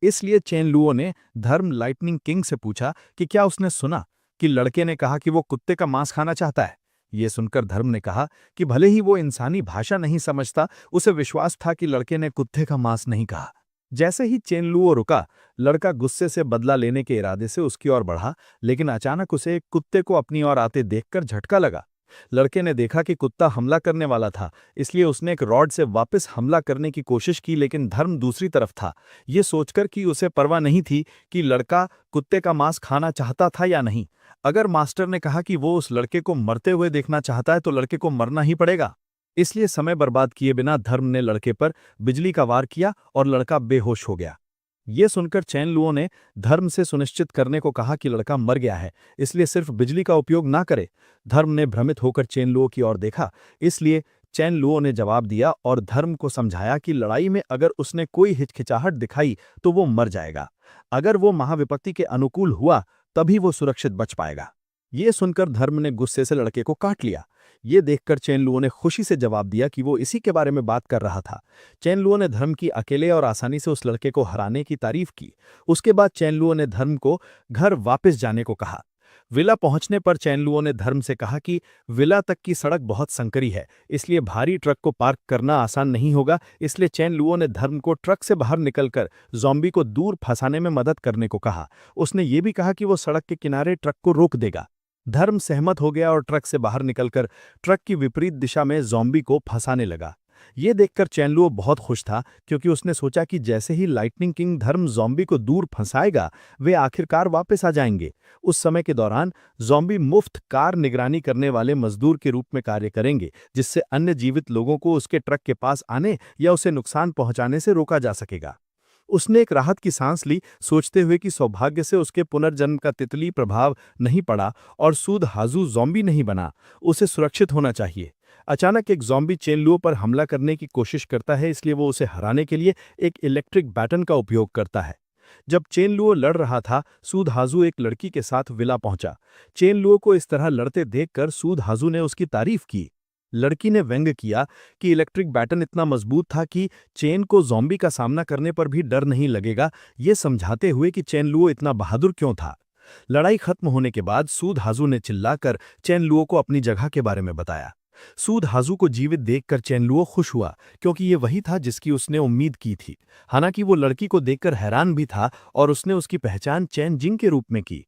इसलिए चैन लुओ ने धर्म लाइटनिंग किंग से पूछा कि क्या उसने सुना कि लड़के ने कहा कि वो कुत्ते का मांस खाना चाहता है। ये सुनकर धर्म ने कहा कि भले ही वो इंसानी भाषा नहीं समझता, उसे विश्वास था कि लड़के ने कुत्ते का मांस नहीं कहा। जैसे ही चैन लुओ रुका, लड़का गुस्से से बदला लेने के इरादे से उसकी ओर बढ़ा, लेकिन अचानक उसे एक कुत्ते को अपनी ओर आते देखकर झटका लगा। लड़के ने देखा कि कुत्ता हमला करने वाला था, इसलिए उसने एक रॉड से वापस हमला करने की कोशिश की, लेकिन धर्म दूसरी तरफ था, ये सोचकर कि उसे परवाह नहीं थी कि लड़का कुत्ते का मांस खाना चाहता था या नहीं। अगर मास्टर ने कहा कि वो उस लड़के को मरते हुए देखना चाहता है तो लड़के को मरना ही पड़ेगा। इसलिए समय बर्बाद किए बिना धर्म ने लड़के पर बिजली का वार किया और लड़का बेहोश हो गया। ये सुनकर चैन लुओ ने धर्म से सुनिश्चित करने को कहा कि लड़का मर गया है, इसलिए सिर्फ बिजली का उपयोग ना करे। धर्म ने भ्रमित होकर चैन लुओ की ओर देखा, इसलिए चैन लुओ ने जवाब दिया और धर्म को समझाया कि लड़ाई में अगर उसने कोई हिचकिचाहट दिखाई तो वो मर जाएगा। अगर वो महाविपत्ति के अनुकूल हुआ तभी वो सुरक्षित बच पाएगा। ये सुनकर धर्म ने गुस्से से लड़के को काट लिया। ये देखकर चैन लुओ ने खुशी से जवाब दिया कि वो इसी के बारे में बात कर रहा था। चैन लुओ ने धर्म की अकेले और आसानी से उस लड़के को हराने की तारीफ की। उसके बाद चैन लुओ ने धर्म को घर वापस जाने को कहा। विला पहुंचने पर चैन लुओ ने धर्म से कहा कि विला तक की सड़क बहुत संकरी है, इसलिए भारी ट्रक को पार्क करना आसान नहीं होगा। इसलिए चैन लुओ ने धर्म को ट्रक से बाहर निकलकर ज़ॉम्बी को दूर फंसाने में मदद करने को कहा। उसने ये भी कहा कि वो सड़क के किनारे ट्रक को रोक देगा। धर्म सहमत हो गया और ट्रक से बाहर निकलकर ट्रक की विपरीत दिशा में ज़ॉम्बी को फंसाने लगा। ये देखकर चैन लुओ बहुत खुश था, क्योंकि उसने सोचा कि जैसे ही लाइटनिंग किंग धर्म ज़ॉम्बी को दूर फंसाएगा वे आखिरकार वापस आ जाएंगे। उस समय के दौरान ज़ॉम्बी मुफ्त कार निगरानी करने वाले मजदूर के रूप में कार्य करेंगे, जिससे अन्य जीवित लोगों को उसके ट्रक के पास आने या उसे नुकसान पहुंचाने से रोका जा सकेगा। उसने एक राहत की सांस ली, सोचते हुए कि सौभाग्य से उसके पुनर्जन्म का तितली प्रभाव नहीं पड़ा और सूद हाजू ज़ॉम्बी नहीं बना। उसे सुरक्षित होना चाहिए। अचानक एक ज़ॉम्बी चैन लुओ पर हमला करने की कोशिश करता है, इसलिए वो उसे हराने के लिए एक इलेक्ट्रिक बैटन का उपयोग करता है। जब चैन लुओ लड़ रहा था, सूद हाजू एक लड़की के साथ विला पहुंचा। चैन लुओ को इस तरह लड़ते देखकर सूद हाजू ने उसकी तारीफ की। लड़की ने व्यंग किया कि इलेक्ट्रिक बैटन इतना मजबूत था कि चैन को ज़ॉम्बी का सामना करने पर भी डर नहीं लगेगा, ये समझाते हुए कि चैन लुओ इतना बहादुर क्यों था। लड़ाई खत्म होने के बाद सूद हाजू ने चिल्लाकर चैन लुओ को अपनी जगह के बारे में बताया। सूद हाजू को जीवित देखकर चैन लुओ खुश हुआ, क्योंकि ये वही था जिसकी उसने उम्मीद की थी। हालांकि वो लड़की को देखकर हैरान भी था और उसने उसकी पहचान चैन जिंग के रूप में की।